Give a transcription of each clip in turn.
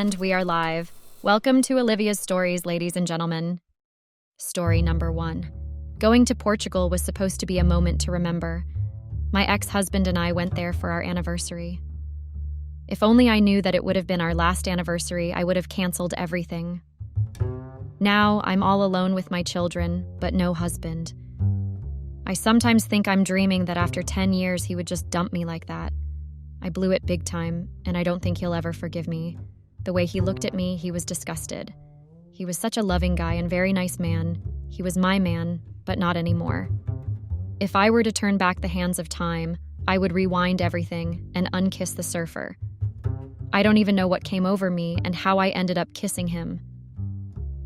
And we are live. Welcome to Olivia's Stories, ladies and gentlemen. Story number 1. Going to Portugal was supposed to be a moment to remember. My ex-husband and I went there for our anniversary. If only I knew that it would have been our last anniversary, I would have canceled everything. Now I'm all alone with my children, but no husband. I sometimes think I'm dreaming that after 10 years he would just dump me like that. I blew it big time, and I don't think he'll ever forgive me. The way he looked at me, he was disgusted. He was such a loving guy and very nice man. He was my man, but not anymore. If I were to turn back the hands of time, I would rewind everything and unkiss the surfer. I don't even know what came over me and how I ended up kissing him.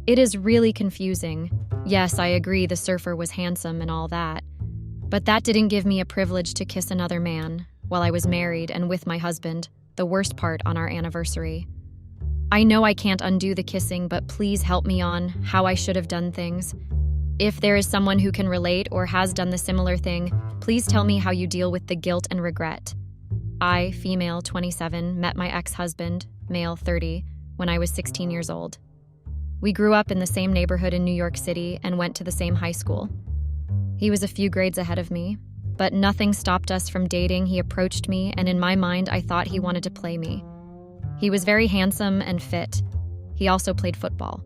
It is really confusing. Yes, I agree the surfer was handsome and all that, but that didn't give me a privilege to kiss another man while I was married and with my husband, the worst part on our anniversary. I know I can't undo the kissing, but please help me on how I should have done things. If there is someone who can relate or has done the similar thing, please tell me how you deal with the guilt and regret. I, female 27, met my ex-husband, male 30, when I was 16 years old. We grew up in the same neighborhood in New York City and went to the same high school. He was a few grades ahead of me, but nothing stopped us from dating. He approached me, and in my mind, I thought he wanted to play me. He was very handsome and fit. He also played football.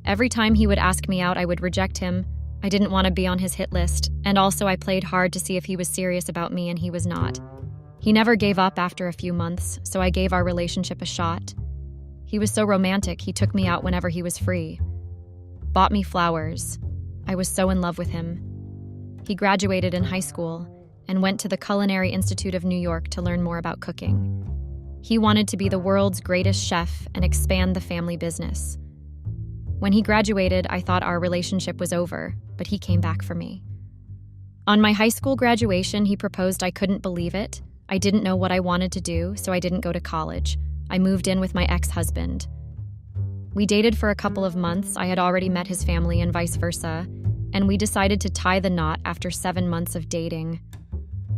Every time he would ask me out, I would reject him. I didn't want to be on his hit list, and also I played hard to see if he was serious about me, and he was not. He never gave up after a few months, so I gave our relationship a shot. He was so romantic, he took me out whenever he was free. Bought me flowers. I was so in love with him. He graduated in high school and went to the Culinary Institute of New York to learn more about cooking. He wanted to be the world's greatest chef and expand the family business. When he graduated, I thought our relationship was over, but he came back for me. On my high school graduation, he proposed. I couldn't believe it. I didn't know what I wanted to do, so I didn't go to college. I moved in with my ex-husband. We dated for a couple of months. I had already met his family and vice versa, and we decided to tie the knot after 7 months of dating.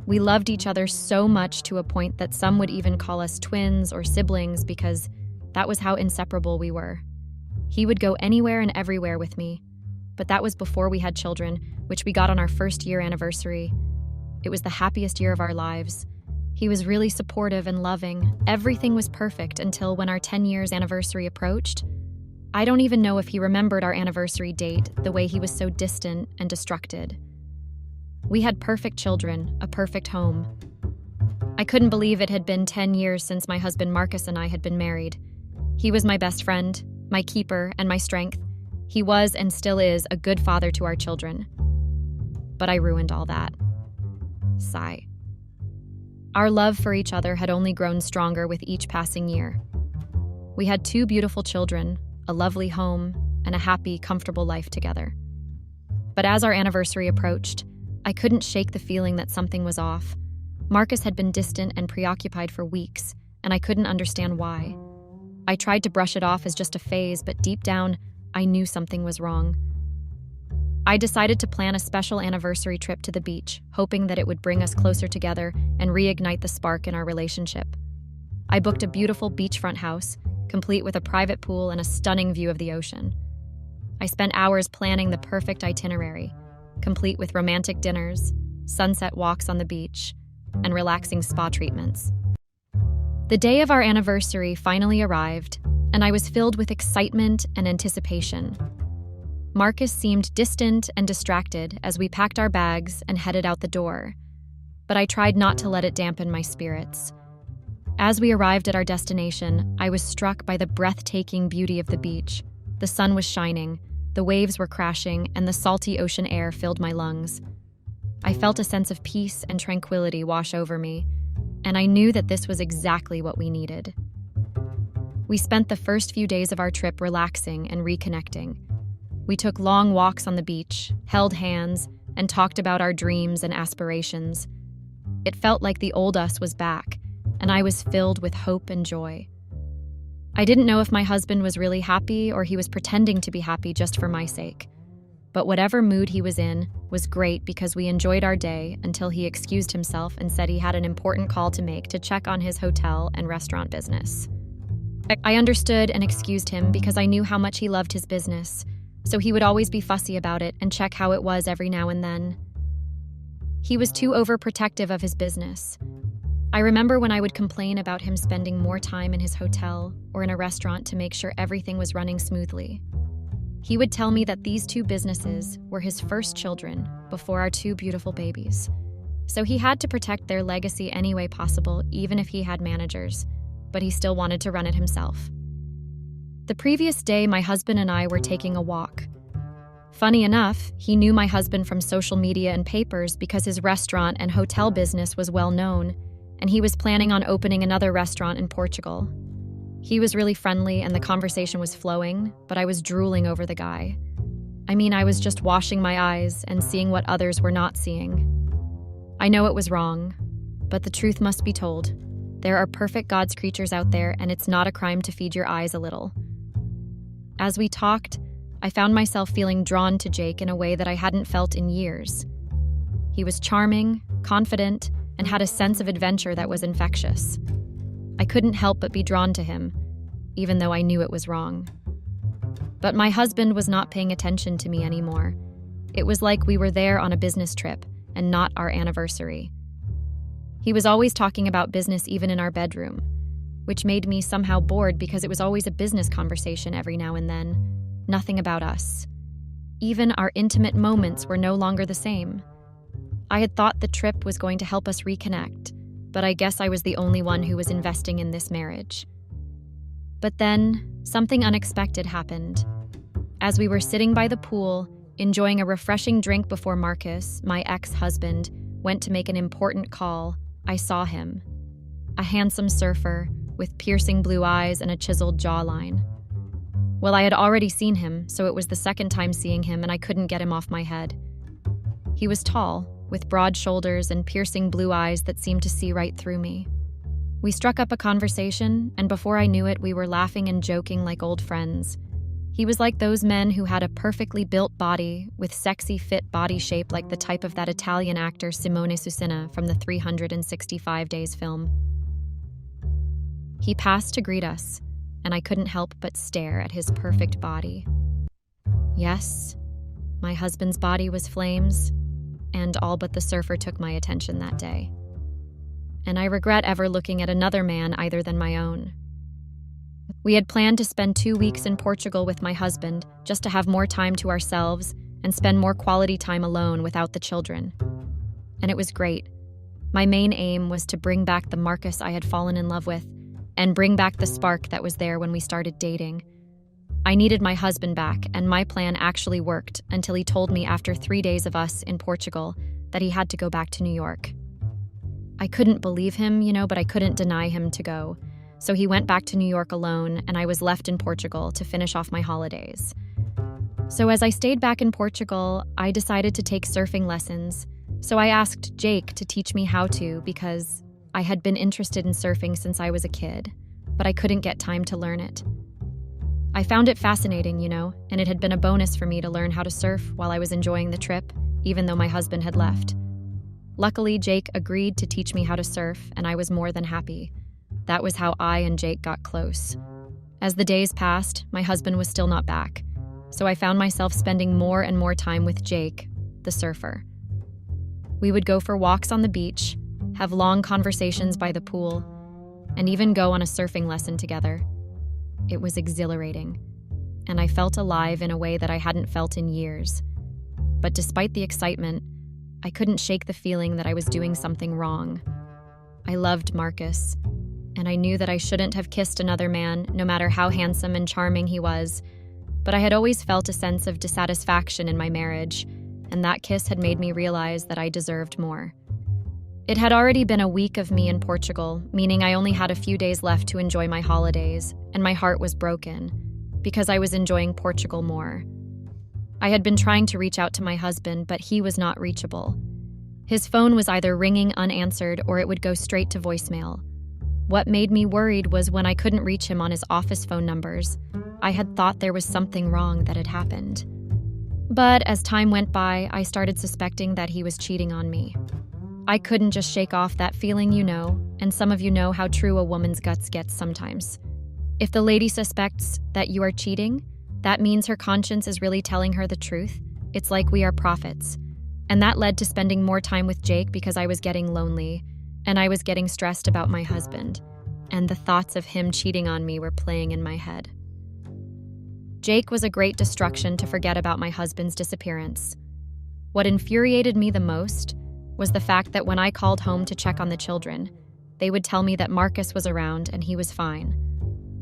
We loved each other so much to a point that some would even call us twins or siblings because that was how inseparable we were. He would go anywhere and everywhere with me, but that was before we had children, which we got on our first year anniversary. It was the happiest year of our lives. He was really supportive and loving. Everything was perfect until when our 10 years anniversary approached. I don't even know if he remembered our anniversary date, the way he was so distant and distracted. We had perfect children, a perfect home. I couldn't believe it had been 10 years since my husband Marcus and I had been married. He was my best friend, my keeper, and my strength. He was and still is a good father to our children. But I ruined all that. Sigh. Our love for each other had only grown stronger with each passing year. We had 2 beautiful children, a lovely home, and a happy, comfortable life together. But as our anniversary approached, I couldn't shake the feeling that something was off. Marcus had been distant and preoccupied for weeks, and I couldn't understand why. I tried to brush it off as just a phase, but deep down, I knew something was wrong. I decided to plan a special anniversary trip to the beach, hoping that it would bring us closer together and reignite the spark in our relationship. I booked a beautiful beachfront house, complete with a private pool and a stunning view of the ocean. I spent hours planning the perfect itinerary, complete with romantic dinners, sunset walks on the beach, and relaxing spa treatments. The day of our anniversary finally arrived, and I was filled with excitement and anticipation. Marcus seemed distant and distracted as we packed our bags and headed out the door, but I tried not to let it dampen my spirits. As we arrived at our destination, I was struck by the breathtaking beauty of the beach. The sun was shining, the waves were crashing, and the salty ocean air filled my lungs. I felt a sense of peace and tranquility wash over me, and I knew that this was exactly what we needed. We spent the first few days of our trip relaxing and reconnecting. We took long walks on the beach, held hands, and talked about our dreams and aspirations. It felt like the old us was back, and I was filled with hope and joy. I didn't know if my husband was really happy or he was pretending to be happy just for my sake. But whatever mood he was in was great because we enjoyed our day until he excused himself and said he had an important call to make to check on his hotel and restaurant business. I understood and excused him because I knew how much he loved his business, so he would always be fussy about it and check how it was every now and then. He was too overprotective of his business. I remember when I would complain about him spending more time in his hotel or in a restaurant to make sure everything was running smoothly. He would tell me that these two businesses were his first children before our two beautiful babies. So he had to protect their legacy any way possible, even if he had managers, but he still wanted to run it himself. The previous day, my husband and I were taking a walk. Funny enough, he knew my husband from social media and papers because his restaurant and hotel business was well known, and he was planning on opening another restaurant in Portugal. He was really friendly and the conversation was flowing, but I was drooling over the guy. I was just washing my eyes and seeing what others were not seeing. I know it was wrong, but the truth must be told. There are perfect God's creatures out there, and it's not a crime to feed your eyes a little. As we talked, I found myself feeling drawn to Jake in a way that I hadn't felt in years. He was charming, confident, and had a sense of adventure that was infectious. I couldn't help but be drawn to him, even though I knew it was wrong. But my husband was not paying attention to me anymore. It was like we were there on a business trip and not our anniversary. He was always talking about business even in our bedroom, which made me somehow bored because it was always a business conversation every now and then, nothing about us. Even our intimate moments were no longer the same. I had thought the trip was going to help us reconnect, but I guess I was the only one who was investing in this marriage. But then, something unexpected happened. As we were sitting by the pool, enjoying a refreshing drink before Marcus, my ex-husband, went to make an important call, I saw him. A handsome surfer with piercing blue eyes and a chiseled jawline. Well, I had already seen him, so it was the second time seeing him and I couldn't get him off my head. He was tall, with broad shoulders and piercing blue eyes that seemed to see right through me. We struck up a conversation, and before I knew it, we were laughing and joking like old friends. He was like those men who had a perfectly built body with sexy fit body shape like the type of that Italian actor Simone Susina from the 365 Days film. He passed to greet us, and I couldn't help but stare at his perfect body. Yes, my husband's body was flames, and all but the surfer took my attention that day. And I regret ever looking at another man either than my own. We had planned to spend 2 weeks in Portugal with my husband, just to have more time to ourselves and spend more quality time alone without the children. And it was great. My main aim was to bring back the Marcus I had fallen in love with, and bring back the spark that was there when we started dating. I needed my husband back, and my plan actually worked until he told me after 3 days of us in Portugal that he had to go back to New York. I couldn't believe him, but I couldn't deny him to go. So he went back to New York alone, and I was left in Portugal to finish off my holidays. So as I stayed back in Portugal, I decided to take surfing lessons. So I asked Jake to teach me how to because I had been interested in surfing since I was a kid, but I couldn't get time to learn it. I found it fascinating, and it had been a bonus for me to learn how to surf while I was enjoying the trip, even though my husband had left. Luckily, Jake agreed to teach me how to surf, and I was more than happy. That was how I and Jake got close. As the days passed, my husband was still not back, so I found myself spending more and more time with Jake, the surfer. We would go for walks on the beach, have long conversations by the pool, and even go on a surfing lesson together. It was exhilarating, and I felt alive in a way that I hadn't felt in years. But despite the excitement, I couldn't shake the feeling that I was doing something wrong. I loved Marcus, and I knew that I shouldn't have kissed another man, no matter how handsome and charming he was, but I had always felt a sense of dissatisfaction in my marriage, and that kiss had made me realize that I deserved more. It had already been a week of me in Portugal, meaning I only had a few days left to enjoy my holidays, and my heart was broken, because I was enjoying Portugal more. I had been trying to reach out to my husband, but he was not reachable. His phone was either ringing unanswered or it would go straight to voicemail. What made me worried was when I couldn't reach him on his office phone numbers. I had thought there was something wrong that had happened. But as time went by, I started suspecting that he was cheating on me. I couldn't just shake off that feeling, and some of you know how true a woman's guts gets sometimes. If the lady suspects that you are cheating, that means her conscience is really telling her the truth. It's like we are prophets. And that led to spending more time with Jake because I was getting lonely, and I was getting stressed about my husband, and the thoughts of him cheating on me were playing in my head. Jake was a great distraction to forget about my husband's disappearance. What infuriated me the most was the fact that when I called home to check on the children, they would tell me that Marcus was around and he was fine.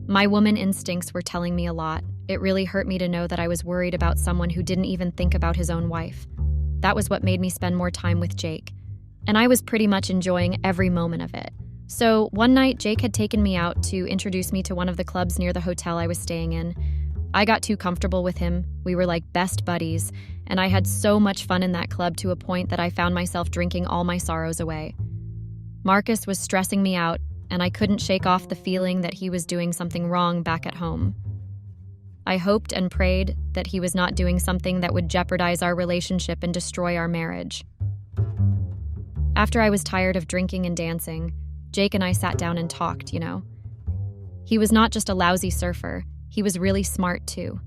My woman instincts were telling me a lot. It really hurt me to know that I was worried about someone who didn't even think about his own wife. That was what made me spend more time with Jake, and I was pretty much enjoying every moment of it. So one night, Jake had taken me out to introduce me to one of the clubs near the hotel I was staying in. I got too comfortable with him. We were like best buddies, and I had so much fun in that club to a point that I found myself drinking all my sorrows away. Marcus was stressing me out, and I couldn't shake off the feeling that he was doing something wrong back at home. I hoped and prayed that he was not doing something that would jeopardize our relationship and destroy our marriage. After I was tired of drinking and dancing, Jake and I sat down and talked, He was not just a lousy surfer, he was really smart too.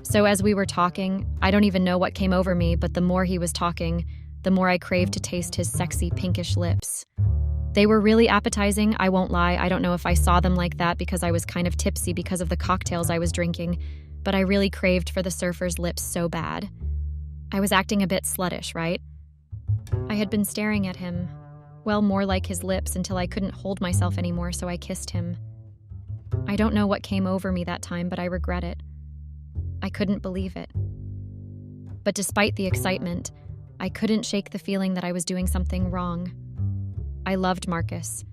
So as we were talking, I don't even know what came over me, but the more he was talking, the more I craved to taste his sexy pinkish lips. They were really appetizing, I won't lie. I don't know if I saw them like that because I was kind of tipsy because of the cocktails I was drinking, but I really craved for the surfer's lips so bad. I was acting a bit sluttish, right? I had been staring at him, well, more like his lips, until I couldn't hold myself anymore, so I kissed him. I don't know what came over me that time, but I regret it. I couldn't believe it. But despite the excitement, I couldn't shake the feeling that I was doing something wrong. I loved Marcus,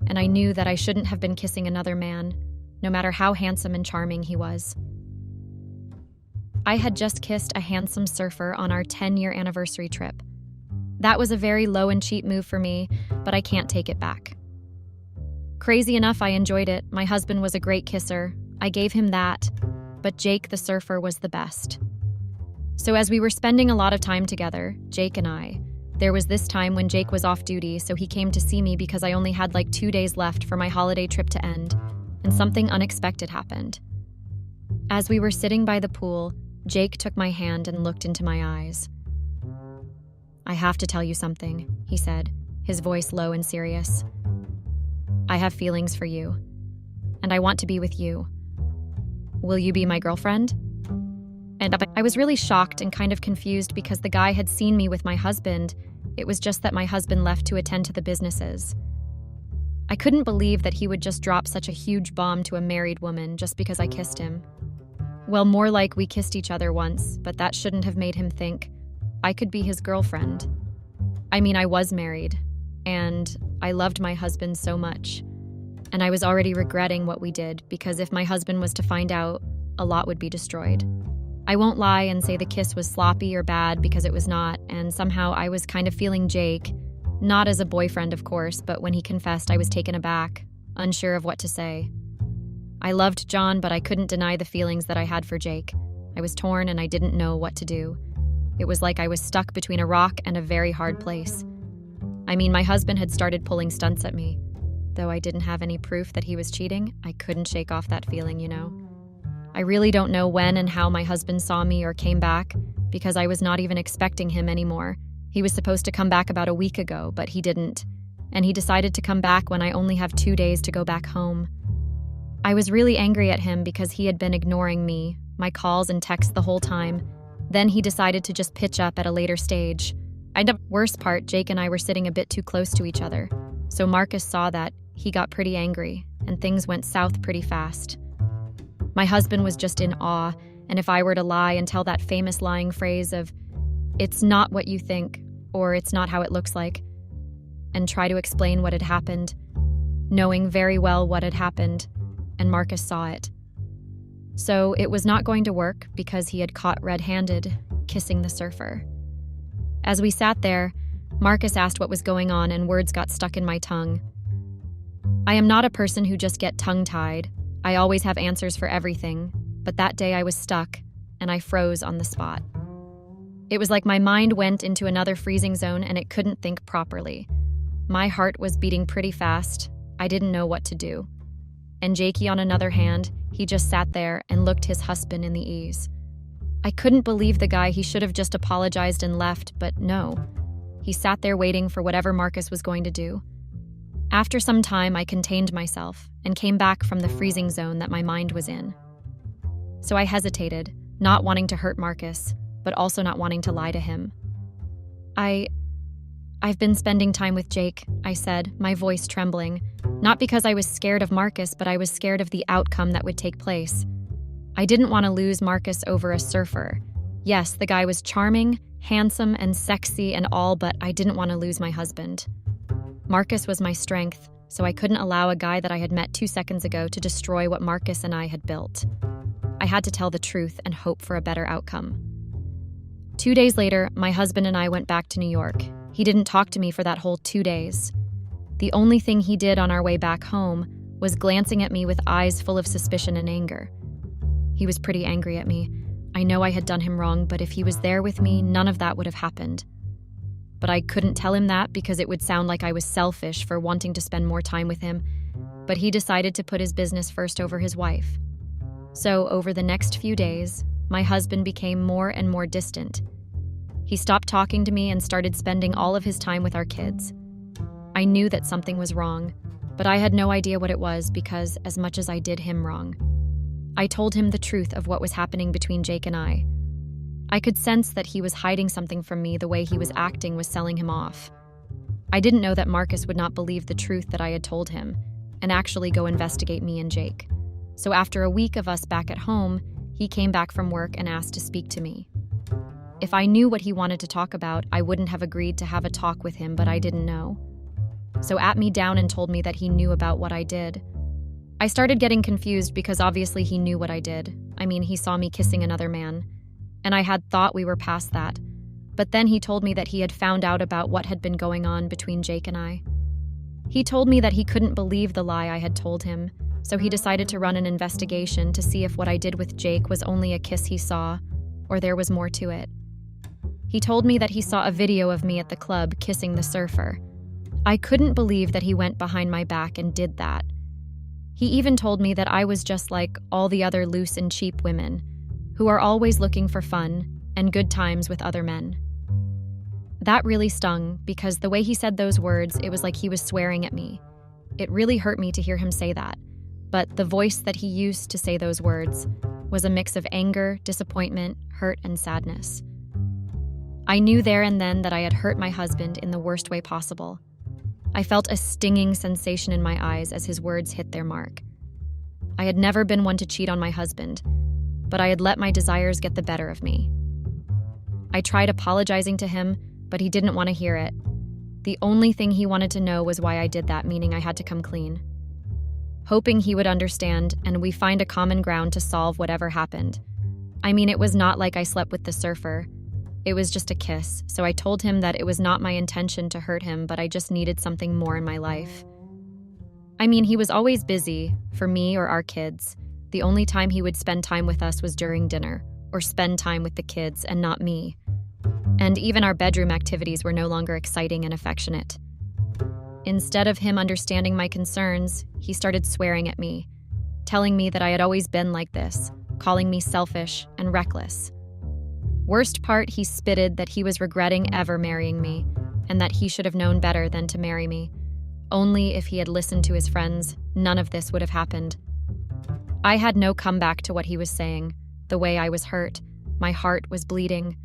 and I knew that I shouldn't have been kissing another man, no matter how handsome and charming he was. I had just kissed a handsome surfer on our 10-year anniversary trip. That was a very low and cheap move for me, but I can't take it back. Crazy enough, I enjoyed it. My husband was a great kisser. I gave him that, but Jake the surfer was the best. So as we were spending a lot of time together, Jake and I, there was this time when Jake was off duty, so he came to see me because I only had like 2 days left for my holiday trip to end, and something unexpected happened. As we were sitting by the pool, Jake took my hand and looked into my eyes. "I have to tell you something," he said, his voice low and serious. "I have feelings for you, and I want to be with you. Will you be my girlfriend?" And I was really shocked and kind of confused because the guy had seen me with my husband. It was just that my husband left to attend to the businesses. I couldn't believe that he would just drop such a huge bomb to a married woman just because I kissed him. Well, more like we kissed each other once, but that shouldn't have made him think I could be his girlfriend. I mean, I was married, and I loved my husband so much. And I was already regretting what we did because if my husband was to find out, a lot would be destroyed. I won't lie and say the kiss was sloppy or bad because it was not, and somehow I was kind of feeling Jake, not as a boyfriend, of course, but when he confessed, I was taken aback, unsure of what to say. I loved John, but I couldn't deny the feelings that I had for Jake. I was torn and I didn't know what to do. It was like I was stuck between a rock and a very hard place. I mean, my husband had started pulling stunts at me. Though I didn't have any proof that he was cheating, I couldn't shake off that feeling, I really don't know when and how my husband saw me or came back, because I was not even expecting him anymore. He was supposed to come back about a week ago, but he didn't. And he decided to come back when I only have 2 days to go back home. I was really angry at him because he had been ignoring me, my calls and texts the whole time. Then he decided to just pitch up at a later stage. The worst part, Jake and I were sitting a bit too close to each other. So Marcus saw that, he got pretty angry, and things went south pretty fast. My husband was just in awe, and if I were to lie and tell that famous lying phrase of, "It's not what you think," or "It's not how it looks like," and try to explain what had happened, knowing very well what had happened, and Marcus saw it. So it was not going to work because he had caught red-handed, kissing the surfer. As we sat there, Marcus asked what was going on and words got stuck in my tongue. I am not a person who just get tongue-tied. I always have answers for everything, but that day I was stuck, and I froze on the spot. It was like my mind went into another freezing zone and it couldn't think properly. My heart was beating pretty fast. I didn't know what to do. And Jakey, on another hand, he just sat there and looked his husband in the eyes. I couldn't believe the guy. He should have just apologized and left, but no. He sat there waiting for whatever Marcus was going to do. After some time, I contained myself and came back from the freezing zone that my mind was in. So I hesitated, not wanting to hurt Marcus, but also not wanting to lie to him. I've been spending time with Jake, I said, my voice trembling, not because I was scared of Marcus, but I was scared of the outcome that would take place. I didn't want to lose Marcus over a surfer. Yes, the guy was charming, handsome, and sexy and all, but I didn't want to lose my husband. Marcus was my strength, so I couldn't allow a guy that I had met 2 seconds ago to destroy what Marcus and I had built. I had to tell the truth and hope for a better outcome. 2 days later, my husband and I went back to New York. He didn't talk to me for that whole 2 days. The only thing he did on our way back home was glancing at me with eyes full of suspicion and anger. He was pretty angry at me. I know I had done him wrong, but if he was there with me, none of that would have happened. But I couldn't tell him that because it would sound like I was selfish for wanting to spend more time with him. But he decided to put his business first over his wife. So over the next few days, my husband became more and more distant. He stopped talking to me and started spending all of his time with our kids. I knew that something was wrong, but I had no idea what it was because as much as I did him wrong, I told him the truth of what was happening between Jake and I. I could sense that he was hiding something from me. The way he was acting was selling him off. I didn't know that Marcus would not believe the truth that I had told him and actually go investigate me and Jake. So after a week of us back at home, he came back from work and asked to speak to me. If I knew what he wanted to talk about, I wouldn't have agreed to have a talk with him, but I didn't know. So at me down and told me that he knew about what I did. I started getting confused because obviously he knew what I did. I mean, he saw me kissing another man, and I had thought we were past that. But then he told me that he had found out about what had been going on between Jake and I. He told me that he couldn't believe the lie I had told him, so he decided to run an investigation to see if what I did with Jake was only a kiss he saw, or there was more to it. He told me that he saw a video of me at the club kissing the surfer. I couldn't believe that he went behind my back and did that. He even told me that I was just like all the other loose and cheap women, who are always looking for fun and good times with other men. That really stung because the way he said those words, it was like he was swearing at me. It really hurt me to hear him say that, but the voice that he used to say those words was a mix of anger, disappointment, hurt, and sadness. I knew there and then that I had hurt my husband in the worst way possible. I felt a stinging sensation in my eyes as his words hit their mark. I had never been one to cheat on my husband, but I had let my desires get the better of me. I tried apologizing to him, but he didn't want to hear it. The only thing he wanted to know was why I did that, meaning I had to come clean. Hoping he would understand and we find a common ground to solve whatever happened. I mean, it was not like I slept with the surfer. It was just a kiss, so I told him that it was not my intention to hurt him, but I just needed something more in my life. I mean, he was always busy, for me or our kids. The only time he would spend time with us was during dinner, or spend time with the kids and not me. And even our bedroom activities were no longer exciting and affectionate. Instead of him understanding my concerns, he started swearing at me, telling me that I had always been like this, calling me selfish and reckless. Worst part, he spitted that he was regretting ever marrying me, and that he should have known better than to marry me. Only if he had listened to his friends, none of this would have happened. I had no comeback to what he was saying. The way I was hurt, my heart was bleeding.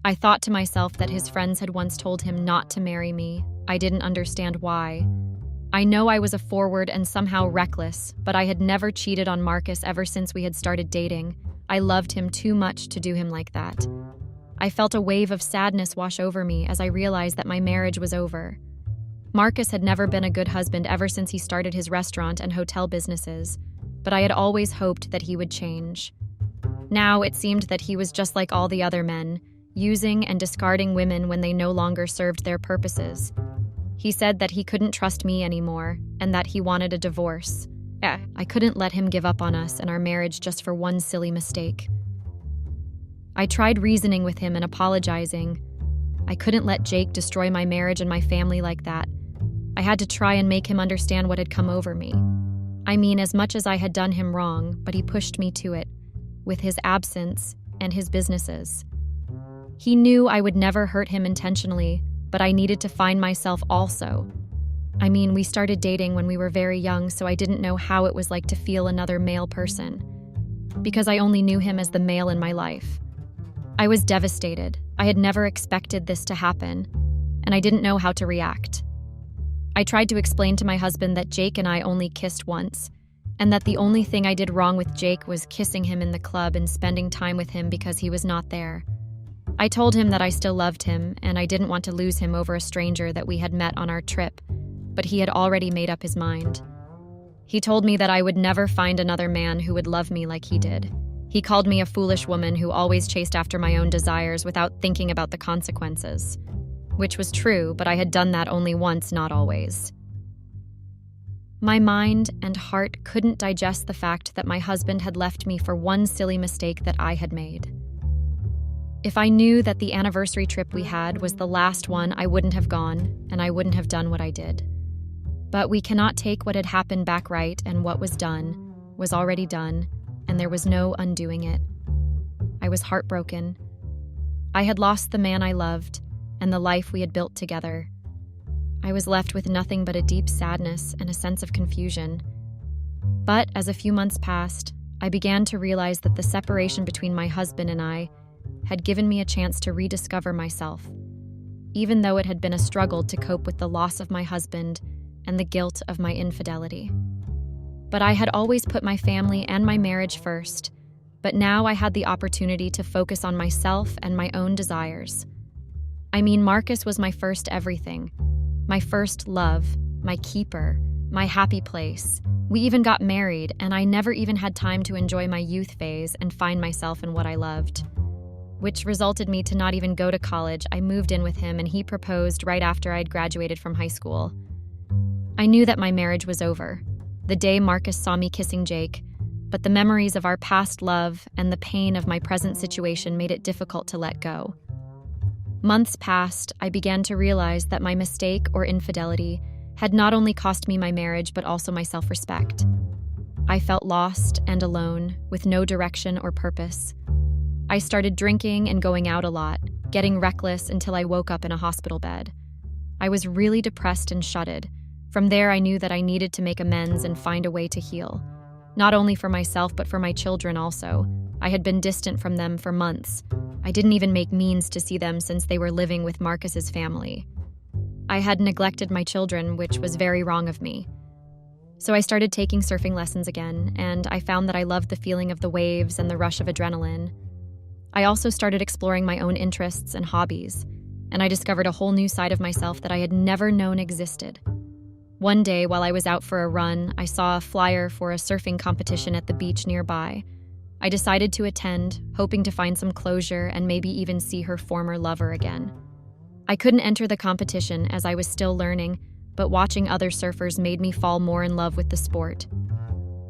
I thought to myself that his friends had once told him not to marry me. I didn't understand why. I know I was a forward and somehow reckless, but I had never cheated on Marcus ever since we had started dating. I loved him too much to do him like that. I felt a wave of sadness wash over me as I realized that my marriage was over. Marcus had never been a good husband ever since he started his restaurant and hotel businesses, but I had always hoped that he would change. Now it seemed that he was just like all the other men, using and discarding women when they no longer served their purposes. He said that he couldn't trust me anymore and that he wanted a divorce. I couldn't let him give up on us and our marriage just for one silly mistake. I tried reasoning with him and apologizing. I couldn't let Jake destroy my marriage and my family like that. I had to try and make him understand what had come over me. I mean, as much as I had done him wrong, but he pushed me to it, with his absence and his businesses. He knew I would never hurt him intentionally, but I needed to find myself also. I mean, we started dating when we were very young, so I didn't know how it was like to feel another male person, because I only knew him as the male in my life. I was devastated. I had never expected this to happen, and I didn't know how to react. I tried to explain to my husband that Jake and I only kissed once, and that the only thing I did wrong with Jake was kissing him in the club and spending time with him because he was not there. I told him that I still loved him, and I didn't want to lose him over a stranger that we had met on our trip, but he had already made up his mind. He told me that I would never find another man who would love me like he did. He called me a foolish woman who always chased after my own desires without thinking about the consequences. Which was true, but I had done that only once, not always. My mind and heart couldn't digest the fact that my husband had left me for one silly mistake that I had made. If I knew that the anniversary trip we had was the last one, I wouldn't have gone, and I wouldn't have done what I did. But we cannot take what had happened back right, and what was done was already done, and there was no undoing it. I was heartbroken. I had lost the man I loved, and the life we had built together. I was left with nothing but a deep sadness and a sense of confusion. But as a few months passed, I began to realize that the separation between my husband and I had given me a chance to rediscover myself, even though it had been a struggle to cope with the loss of my husband and the guilt of my infidelity. But I had always put my family and my marriage first, but now I had the opportunity to focus on myself and my own desires. I mean, Marcus was my first everything, my first love, my keeper, my happy place. We even got married, and I never even had time to enjoy my youth phase and find myself in what I loved, which resulted me to not even go to college. I moved in with him, and he proposed right after I'd graduated from high school. I knew that my marriage was over, the day Marcus saw me kissing Jake, but the memories of our past love and the pain of my present situation made it difficult to let go. Months passed, I began to realize that my mistake or infidelity had not only cost me my marriage, but also my self-respect. I felt lost and alone, with no direction or purpose. I started drinking and going out a lot, getting reckless until I woke up in a hospital bed. I was really depressed and shutted. From there, I knew that I needed to make amends and find a way to heal. Not only for myself, but for my children also. I had been distant from them for months. I didn't even make means to see them since they were living with Marcus's family. I had neglected my children, which was very wrong of me. So I started taking surfing lessons again, and I found that I loved the feeling of the waves and the rush of adrenaline. I also started exploring my own interests and hobbies, and I discovered a whole new side of myself that I had never known existed. One day, while I was out for a run, I saw a flyer for a surfing competition at the beach nearby. I decided to attend, hoping to find some closure and maybe even see her former lover again. I couldn't enter the competition as I was still learning, but watching other surfers made me fall more in love with the sport.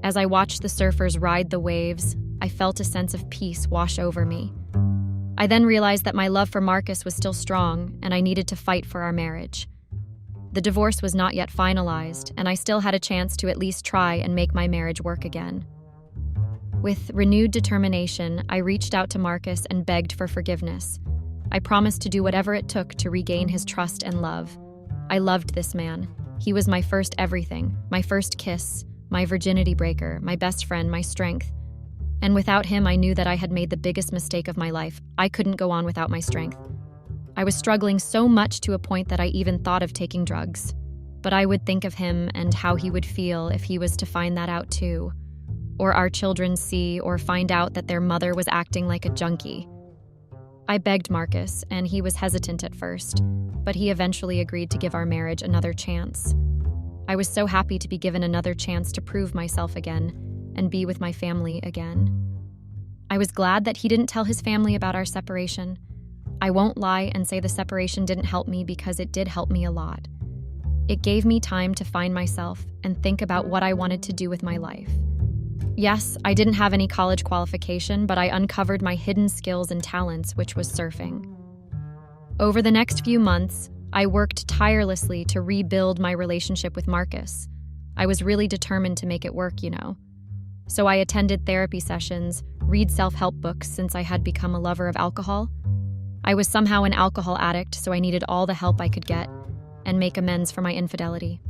As I watched the surfers ride the waves, I felt a sense of peace wash over me. I then realized that my love for Marcus was still strong, and I needed to fight for our marriage. The divorce was not yet finalized, and I still had a chance to at least try and make my marriage work again. With renewed determination, I reached out to Marcus and begged for forgiveness. I promised to do whatever it took to regain his trust and love. I loved this man. He was my first everything, my first kiss, my virginity breaker, my best friend, my strength. And without him, I knew that I had made the biggest mistake of my life. I couldn't go on without my strength. I was struggling so much to a point that I even thought of taking drugs. But I would think of him and how he would feel if he was to find that out too. Or our children see or find out that their mother was acting like a junkie. I begged Marcus, and he was hesitant at first, but he eventually agreed to give our marriage another chance. I was so happy to be given another chance to prove myself again and be with my family again. I was glad that he didn't tell his family about our separation. I won't lie and say the separation didn't help me, because it did help me a lot. It gave me time to find myself and think about what I wanted to do with my life. Yes, I didn't have any college qualification, but I uncovered my hidden skills and talents, which was surfing. Over the next few months, I worked tirelessly to rebuild my relationship with Marcus. I was really determined to make it work. So I attended therapy sessions, read self-help books since I had become a lover of alcohol. I was somehow an alcohol addict, so I needed all the help I could get and make amends for my infidelity.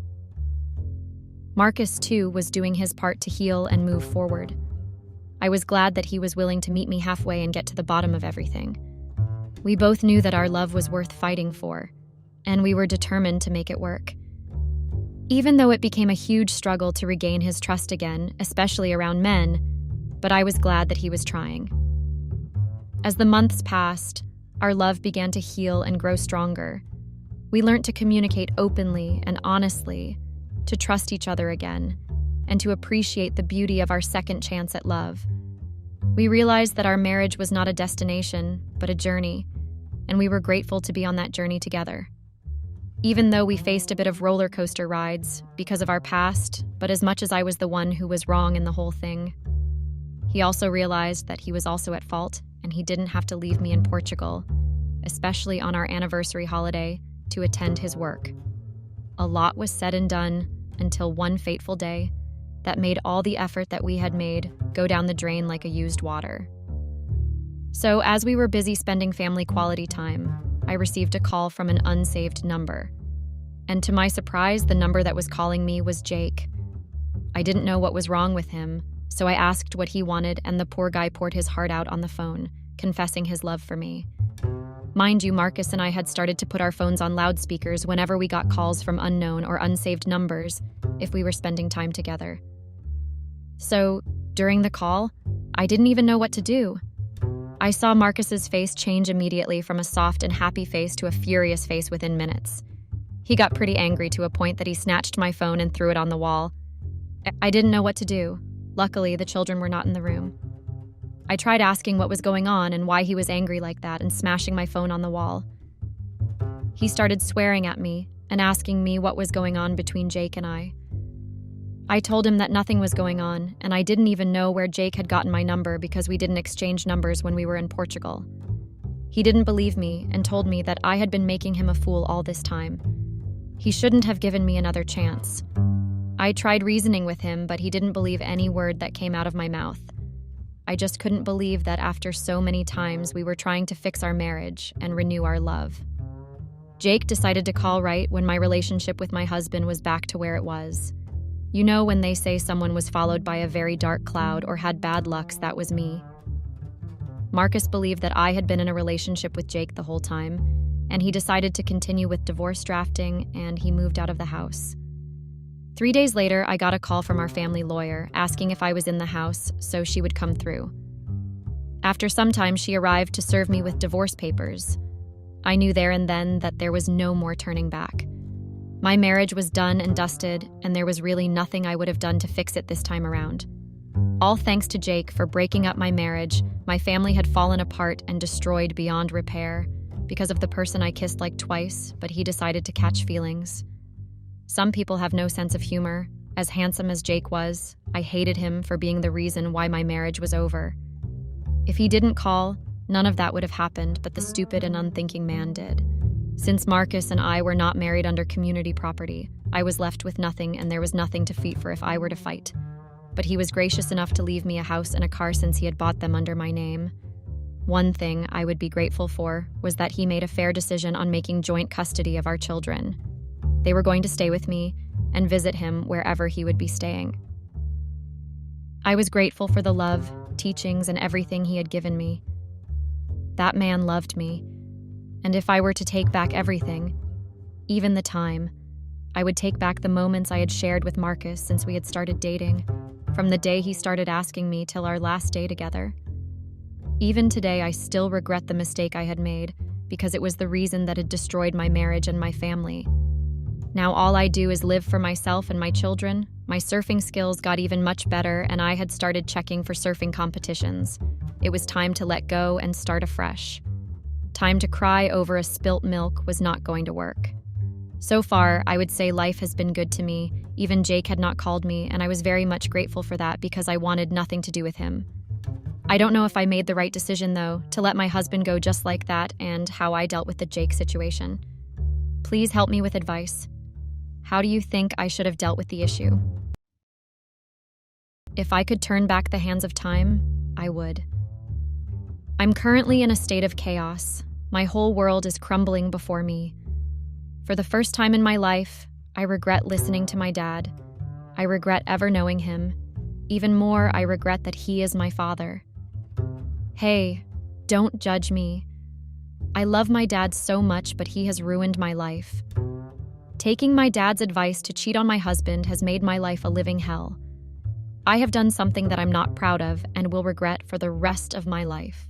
Marcus, too, was doing his part to heal and move forward. I was glad that he was willing to meet me halfway and get to the bottom of everything. We both knew that our love was worth fighting for, and we were determined to make it work. Even though it became a huge struggle to regain his trust again, especially around men, but I was glad that he was trying. As the months passed, our love began to heal and grow stronger. We learned to communicate openly and honestly, to trust each other again, and to appreciate the beauty of our second chance at love. We realized that our marriage was not a destination, but a journey, and we were grateful to be on that journey together. Even though we faced a bit of roller coaster rides because of our past, but as much as I was the one who was wrong in the whole thing, he also realized that he was also at fault, and he didn't have to leave me in Portugal, especially on our anniversary holiday, to attend his work. A lot was said and done until one fateful day that made all the effort that we had made go down the drain like a used water. So as we were busy spending family quality time, I received a call from an unsaved number. And to my surprise, the number that was calling me was Jake. I didn't know what was wrong with him, so I asked what he wanted, and the poor guy poured his heart out on the phone, confessing his love for me. Mind you, Marcus and I had started to put our phones on loudspeakers whenever we got calls from unknown or unsaved numbers if we were spending time together. So, during the call, I didn't even know what to do. I saw Marcus's face change immediately from a soft and happy face to a furious face within minutes. He got pretty angry to a point that he snatched my phone and threw it on the wall. I didn't know what to do. Luckily, the children were not in the room. I tried asking what was going on and why he was angry like that and smashing my phone on the wall. He started swearing at me and asking me what was going on between Jake and I. I told him that nothing was going on, and I didn't even know where Jake had gotten my number because we didn't exchange numbers when we were in Portugal. He didn't believe me and told me that I had been making him a fool all this time. He shouldn't have given me another chance. I tried reasoning with him, but he didn't believe any word that came out of my mouth. I just couldn't believe that after so many times we were trying to fix our marriage and renew our love. Jake decided to call right when my relationship with my husband was back to where it was. You know when they say someone was followed by a very dark cloud or had bad lucks, that was me. Marcus believed that I had been in a relationship with Jake the whole time, and he decided to continue with divorce drafting, and he moved out of the house. 3 days later, I got a call from our family lawyer asking if I was in the house so she would come through. After some time, she arrived to serve me with divorce papers. I knew there and then that there was no more turning back. My marriage was done and dusted, and there was really nothing I would have done to fix it this time around. All thanks to Jake for breaking up my marriage, my family had fallen apart and destroyed beyond repair because of the person I kissed like twice, but he decided to catch feelings. Some people have no sense of humor. As handsome as Jake was, I hated him for being the reason why my marriage was over. If he didn't call, none of that would have happened, but the stupid and unthinking man did. Since Marcus and I were not married under community property, I was left with nothing, and there was nothing to fight for if I were to fight. But he was gracious enough to leave me a house and a car since he had bought them under my name. One thing I would be grateful for was that he made a fair decision on making joint custody of our children. They were going to stay with me and visit him wherever he would be staying. I was grateful for the love, teachings, and everything he had given me. That man loved me, and if I were to take back everything, even the time, I would take back the moments I had shared with Marcus since we had started dating, from the day he started asking me till our last day together. Even today, I still regret the mistake I had made because it was the reason that had destroyed my marriage and my family. Now all I do is live for myself and my children. My surfing skills got even much better, and I had started checking for surfing competitions. It was time to let go and start afresh. Time to cry over a spilt milk was not going to work. So far, I would say life has been good to me. Even Jake had not called me, and I was very much grateful for that because I wanted nothing to do with him. I don't know if I made the right decision, though, to let my husband go just like that and how I dealt with the Jake situation. Please help me with advice. How do you think I should have dealt with the issue? If I could turn back the hands of time, I would. I'm currently in a state of chaos. My whole world is crumbling before me. For the first time in my life, I regret listening to my dad. I regret ever knowing him. Even more, I regret that he is my father. Hey, don't judge me. I love my dad so much, but he has ruined my life. Taking my dad's advice to cheat on my husband has made my life a living hell. I have done something that I'm not proud of and will regret for the rest of my life.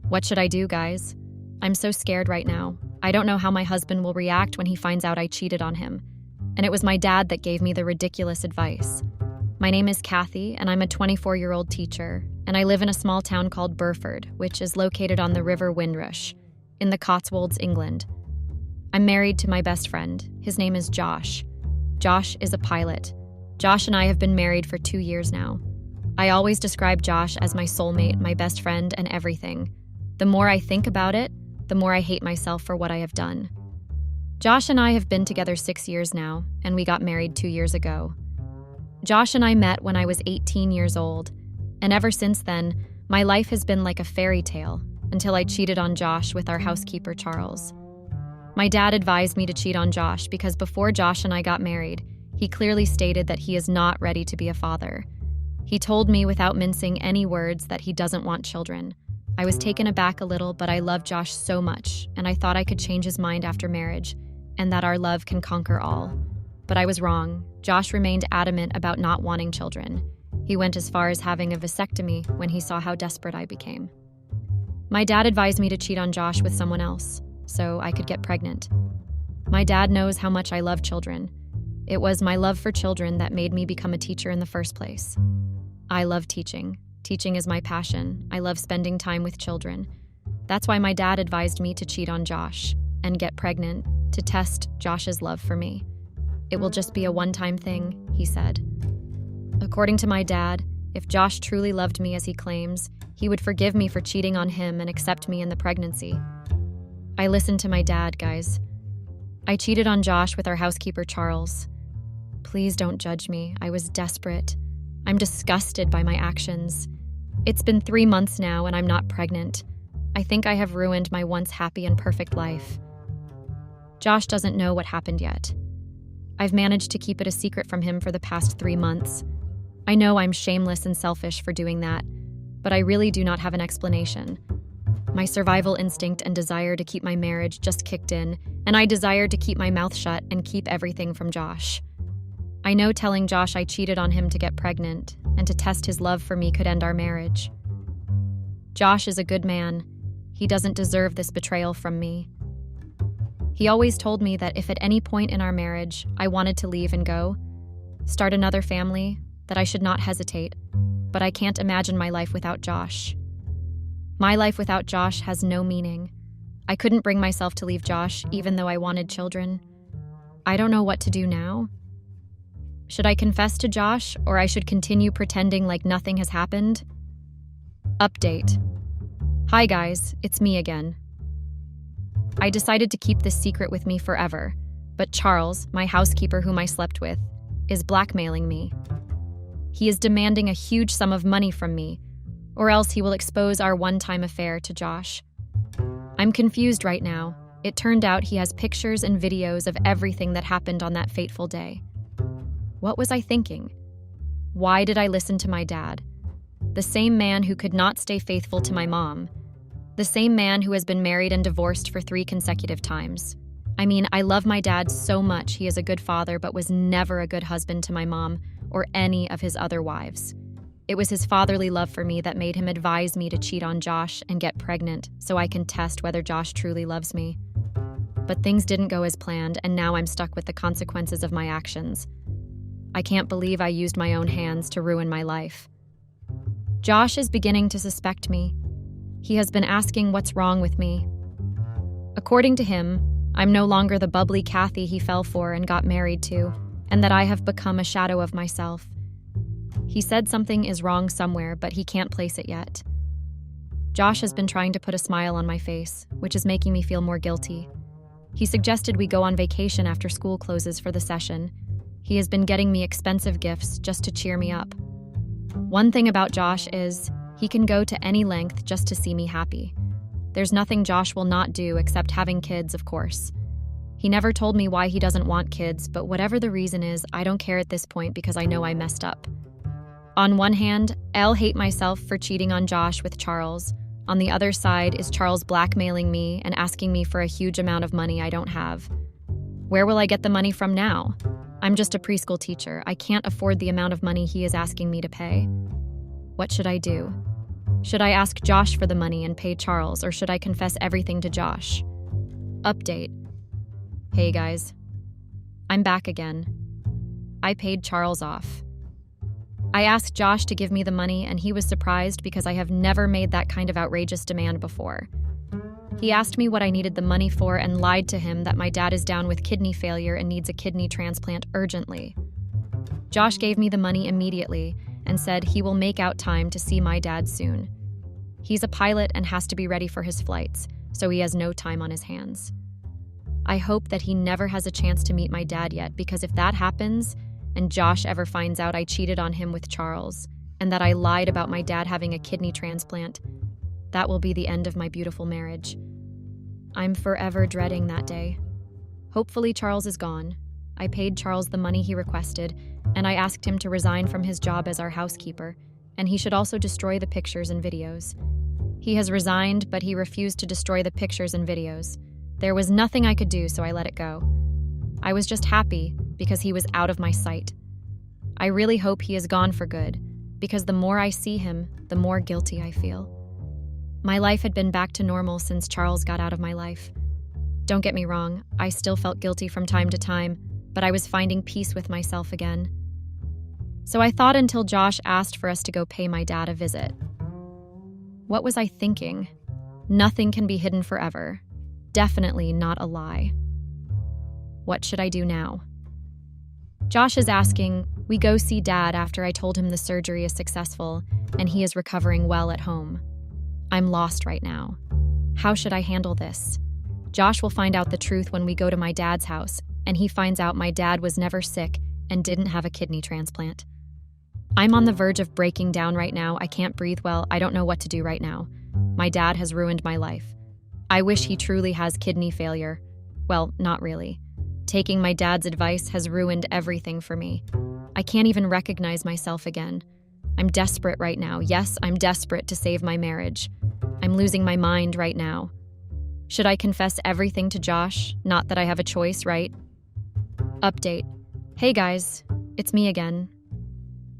What should I do, guys? I'm so scared right now. I don't know how my husband will react when he finds out I cheated on him. And it was my dad that gave me the ridiculous advice. My name is Kathy, and I'm a 24-year-old teacher, and I live in a small town called Burford, which is located on the River Windrush, in the Cotswolds, England. I'm married to my best friend. His name is Josh. Josh is a pilot. Josh and I have been married for 2 years now. I always describe Josh as my soulmate, my best friend, and everything. The more I think about it, the more I hate myself for what I have done. Josh and I have been together 6 years now, and we got married 2 years ago. Josh and I met when I was 18 years old, and ever since then, my life has been like a fairy tale until I cheated on Josh with our housekeeper, Charles. My dad advised me to cheat on Josh because before Josh and I got married, he clearly stated that he is not ready to be a father. He told me without mincing any words that he doesn't want children. I was taken aback a little, but I love Josh so much, and I thought I could change his mind after marriage, and that our love can conquer all. But I was wrong. Josh remained adamant about not wanting children. He went as far as having a vasectomy when he saw how desperate I became. My dad advised me to cheat on Josh with someone else, so I could get pregnant. My dad knows how much I love children. It was my love for children that made me become a teacher in the first place. I love teaching. Teaching is my passion. I love spending time with children. That's why my dad advised me to cheat on Josh and get pregnant to test Josh's love for me. It will just be a one-time thing, he said. According to my dad, if Josh truly loved me as he claims, he would forgive me for cheating on him and accept me in the pregnancy. I listened to my dad, guys. I cheated on Josh with our housekeeper, Charles. Please don't judge me. I was desperate. I'm disgusted by my actions. It's been 3 months now and I'm not pregnant. I think I have ruined my once happy and perfect life. Josh doesn't know what happened yet. I've managed to keep it a secret from him for the past 3 months. I know I'm shameless and selfish for doing that, but I really do not have an explanation. My survival instinct and desire to keep my marriage just kicked in, and I desired to keep my mouth shut and keep everything from Josh. I know telling Josh I cheated on him to get pregnant and to test his love for me could end our marriage. Josh is a good man. He doesn't deserve this betrayal from me. He always told me that if at any point in our marriage I wanted to leave and go, start another family, that I should not hesitate, but I can't imagine my life without Josh. My life without Josh has no meaning. I couldn't bring myself to leave Josh even though I wanted children. I don't know what to do now. Should I confess to Josh, or I should continue pretending like nothing has happened? Update. Hi guys, it's me again. I decided to keep this secret with me forever, but Charles, my housekeeper whom I slept with, is blackmailing me. He is demanding a huge sum of money from me, or else he will expose our one-time affair to Josh. I'm confused right now. It turned out he has pictures and videos of everything that happened on that fateful day. What was I thinking? Why did I listen to my dad? The same man who could not stay faithful to my mom. The same man who has been married and divorced for 3 consecutive times. I mean, I love my dad so much. He is a good father, but was never a good husband to my mom or any of his other wives. It was his fatherly love for me that made him advise me to cheat on Josh and get pregnant so I can test whether Josh truly loves me. But things didn't go as planned, and now I'm stuck with the consequences of my actions. I can't believe I used my own hands to ruin my life. Josh is beginning to suspect me. He has been asking what's wrong with me. According to him, I'm no longer the bubbly Kathy he fell for and got married to, and that I have become a shadow of myself. He said something is wrong somewhere, but he can't place it yet. Josh has been trying to put a smile on my face, which is making me feel more guilty. He suggested we go on vacation after school closes for the session. He has been getting me expensive gifts just to cheer me up. One thing about Josh is he can go to any length just to see me happy. There's nothing Josh will not do except having kids, of course. He never told me why he doesn't want kids, but whatever the reason is, I don't care at this point because I know I messed up. On one hand, I'll hate myself for cheating on Josh with Charles. On the other side is Charles blackmailing me and asking me for a huge amount of money I don't have. Where will I get the money from now? I'm just a preschool teacher. I can't afford the amount of money he is asking me to pay. What should I do? Should I ask Josh for the money and pay Charles, or should I confess everything to Josh? Update. Hey guys. I'm back again. I paid Charles off. I asked Josh to give me the money, and he was surprised because I have never made that kind of outrageous demand before. He asked me what I needed the money for and lied to him that my dad is down with kidney failure and needs a kidney transplant urgently. Josh gave me the money immediately and said he will make out time to see my dad soon. He's a pilot and has to be ready for his flights, so he has no time on his hands. I hope that he never has a chance to meet my dad yet, because if that happens, and Josh ever finds out I cheated on him with Charles, and that I lied about my dad having a kidney transplant, that will be the end of my beautiful marriage. I'm forever dreading that day. Hopefully Charles is gone. I paid Charles the money he requested, and I asked him to resign from his job as our housekeeper, and he should also destroy the pictures and videos. He has resigned, but he refused to destroy the pictures and videos. There was nothing I could do, so I let it go. I was just happy because he was out of my sight. I really hope he is gone for good, because the more I see him, the more guilty I feel. My life had been back to normal since Charles got out of my life. Don't get me wrong, I still felt guilty from time to time, but I was finding peace with myself again. So I thought until Josh asked for us to go pay my dad a visit. What was I thinking? Nothing can be hidden forever. Definitely not a lie. What should I do now? Josh is asking, we go see Dad after I told him the surgery is successful and he is recovering well at home. I'm lost right now. How should I handle this? Josh will find out the truth when we go to my dad's house, and he finds out my dad was never sick and didn't have a kidney transplant. I'm on the verge of breaking down right now. I can't breathe well. I don't know what to do right now. My dad has ruined my life. I wish he truly has kidney failure. Well, not really. Taking my dad's advice has ruined everything for me. I can't even recognize myself again. I'm desperate right now. Yes, I'm desperate to save my marriage. I'm losing my mind right now. Should I confess everything to Josh? Not that I have a choice, right? Update. Hey guys, it's me again.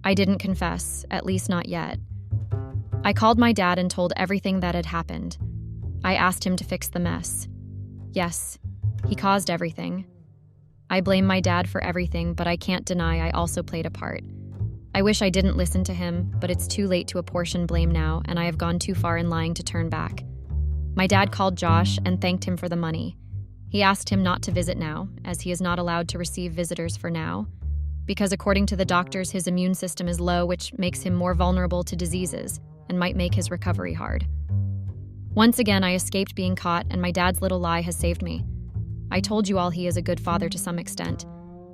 I didn't confess, at least not yet. I called my dad and told everything that had happened. I asked him to fix the mess. Yes, he caused everything. I blame my dad for everything, but I can't deny I also played a part. I wish I didn't listen to him, but it's too late to apportion blame now, and I have gone too far in lying to turn back. My dad called Josh and thanked him for the money. He asked him not to visit now, as he is not allowed to receive visitors for now, because according to the doctors, his immune system is low, which makes him more vulnerable to diseases and might make his recovery hard. Once again, I escaped being caught, and my dad's little lie has saved me. I told you all he is a good father to some extent,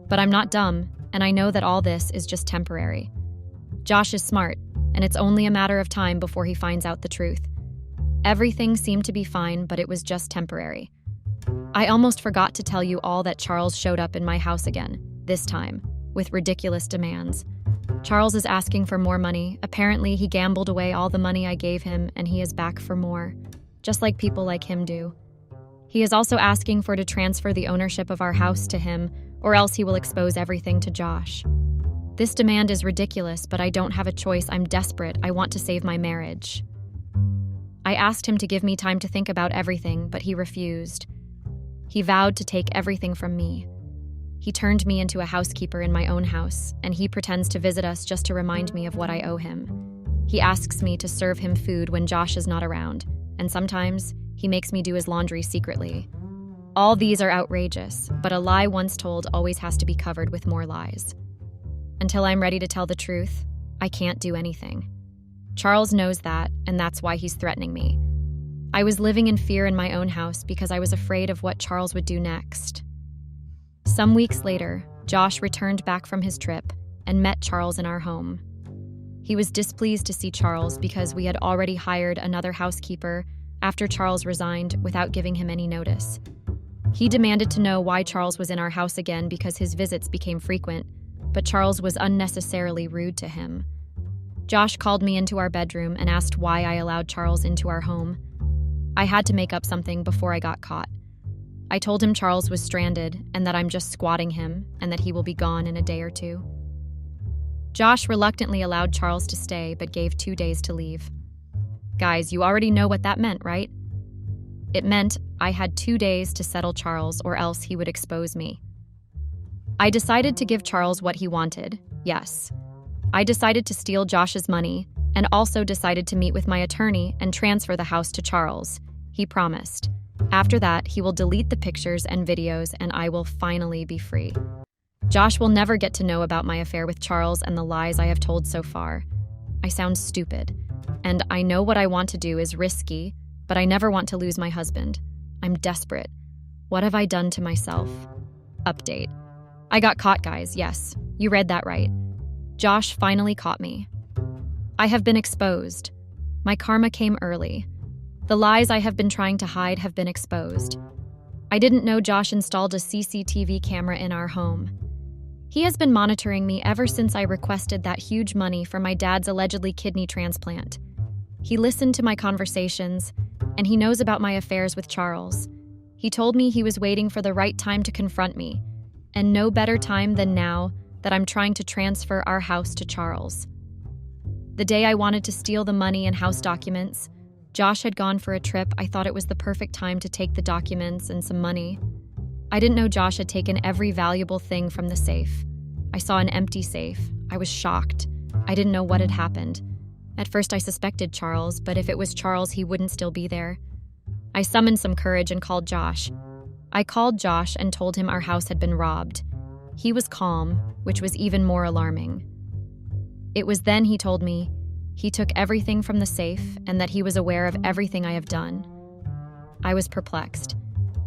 but I'm not dumb, and I know that all this is just temporary. Josh is smart, and it's only a matter of time before he finds out the truth. Everything seemed to be fine, but it was just temporary. I almost forgot to tell you all that Charles showed up in my house again, this time, with ridiculous demands. Charles is asking for more money. Apparently, he gambled away all the money I gave him, and he is back for more, just like people like him do. He is also asking to transfer the ownership of our house to him, or else he will expose everything to Josh. This demand is ridiculous, but I don't have a choice. I'm desperate. I want to save my marriage. I asked him to give me time to think about everything, but he refused. He vowed to take everything from me. He turned me into a housekeeper in my own house, and he pretends to visit us just to remind me of what I owe him. He asks me to serve him food when Josh is not around, and sometimes he makes me do his laundry secretly. All these are outrageous, but a lie once told always has to be covered with more lies. Until I'm ready to tell the truth, I can't do anything. Charles knows that, and that's why he's threatening me. I was living in fear in my own house because I was afraid of what Charles would do next. Some weeks later, Josh returned back from his trip and met Charles in our home. He was displeased to see Charles because we had already hired another housekeeper after Charles resigned without giving him any notice. He demanded to know why Charles was in our house again because his visits became frequent, but Charles was unnecessarily rude to him. Josh called me into our bedroom and asked why I allowed Charles into our home. I had to make up something before I got caught. I told him Charles was stranded and that I'm just squatting him and that he will be gone in a day or two. Josh reluctantly allowed Charles to stay but gave 2 days to leave. Guys, you already know what that meant, right? It meant I had 2 days to settle Charles or else he would expose me. I decided to give Charles what he wanted, yes. I decided to steal Josh's money and also decided to meet with my attorney and transfer the house to Charles. He promised. After that, he will delete the pictures and videos and I will finally be free. Josh will never get to know about my affair with Charles and the lies I have told so far. I sound stupid, and I know what I want to do is risky, but I never want to lose my husband. I'm desperate. What have I done to myself? Update. I got caught, guys, yes. You read that right. Josh finally caught me. I have been exposed. My karma came early. The lies I have been trying to hide have been exposed. I didn't know Josh installed a CCTV camera in our home. He has been monitoring me ever since I requested that huge money for my dad's allegedly kidney transplant. He listened to my conversations, and he knows about my affairs with Charles. He told me he was waiting for the right time to confront me, and no better time than now that I'm trying to transfer our house to Charles. The day I wanted to steal the money and house documents, Josh had gone for a trip. I thought it was the perfect time to take the documents and some money. I didn't know Josh had taken every valuable thing from the safe. I saw an empty safe. I was shocked. I didn't know what had happened. At first I suspected Charles, but if it was Charles, he wouldn't still be there. I summoned some courage and called Josh. I called Josh and told him our house had been robbed. He was calm, which was even more alarming. It was then he told me he took everything from the safe and that he was aware of everything I have done. I was perplexed.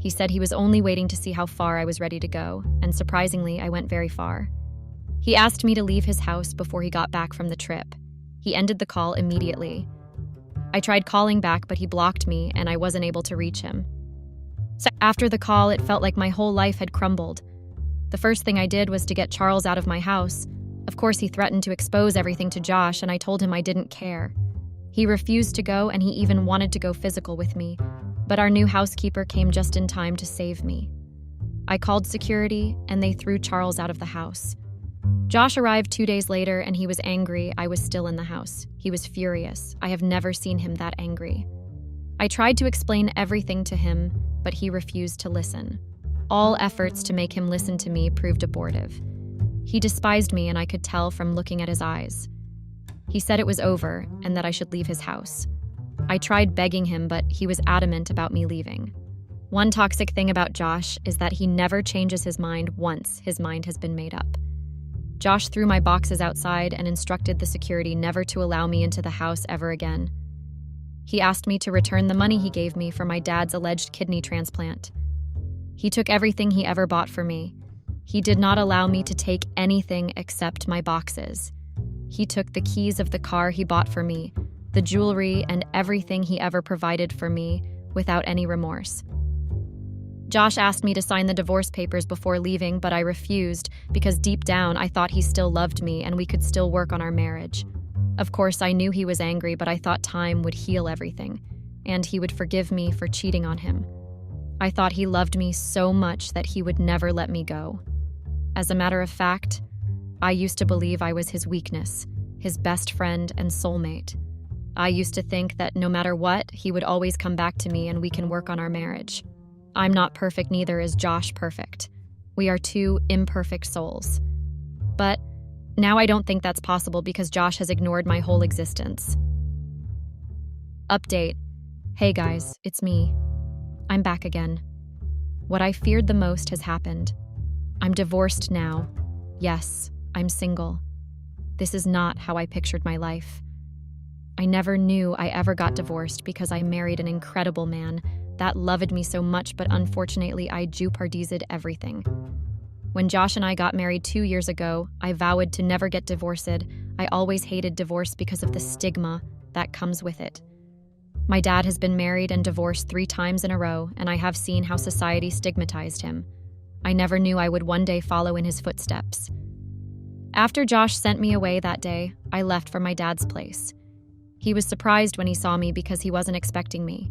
He said he was only waiting to see how far I was ready to go, and surprisingly, I went very far. He asked me to leave his house before he got back from the trip. He ended the call immediately. I tried calling back, but he blocked me and I wasn't able to reach him. So after the call, it felt like my whole life had crumbled. The first thing I did was to get Charles out of my house. Of course, he threatened to expose everything to Josh, and I told him I didn't care. He refused to go, and he even wanted to go physical with me, but our new housekeeper came just in time to save me. I called security, and they threw Charles out of the house. Josh arrived 2 days later, and he was angry I was still in the house. He was furious. I have never seen him that angry. I tried to explain everything to him, but he refused to listen. All efforts to make him listen to me proved abortive. He despised me, and I could tell from looking at his eyes. He said it was over and that I should leave his house. I tried begging him, but he was adamant about me leaving. One toxic thing about Josh is that he never changes his mind once his mind has been made up. Josh threw my boxes outside and instructed the security never to allow me into the house ever again. He asked me to return the money he gave me for my dad's alleged kidney transplant. He took everything he ever bought for me. He did not allow me to take anything except my boxes. He took the keys of the car he bought for me, the jewelry, and everything he ever provided for me without any remorse. Josh asked me to sign the divorce papers before leaving, but I refused because deep down I thought he still loved me and we could still work on our marriage. Of course, I knew he was angry, but I thought time would heal everything, and he would forgive me for cheating on him. I thought he loved me so much that he would never let me go. As a matter of fact, I used to believe I was his weakness, his best friend and soulmate. I used to think that no matter what, he would always come back to me and we can work on our marriage. I'm not perfect, neither is Josh perfect. We are two imperfect souls. But now I don't think that's possible because Josh has ignored my whole existence. Update. Hey guys, it's me. I'm back again. What I feared the most has happened. I'm divorced now. Yes, I'm single. This is not how I pictured my life. I never knew I ever got divorced because I married an incredible man that loved me so much, but unfortunately I jeopardized everything. When Josh and I got married 2 years ago, I vowed to never get divorced. I always hated divorce because of the stigma that comes with it. My dad has been married and divorced 3 times in a row, and I have seen how society stigmatized him. I never knew I would one day follow in his footsteps. After Josh sent me away that day, I left for my dad's place. He was surprised when he saw me because he wasn't expecting me.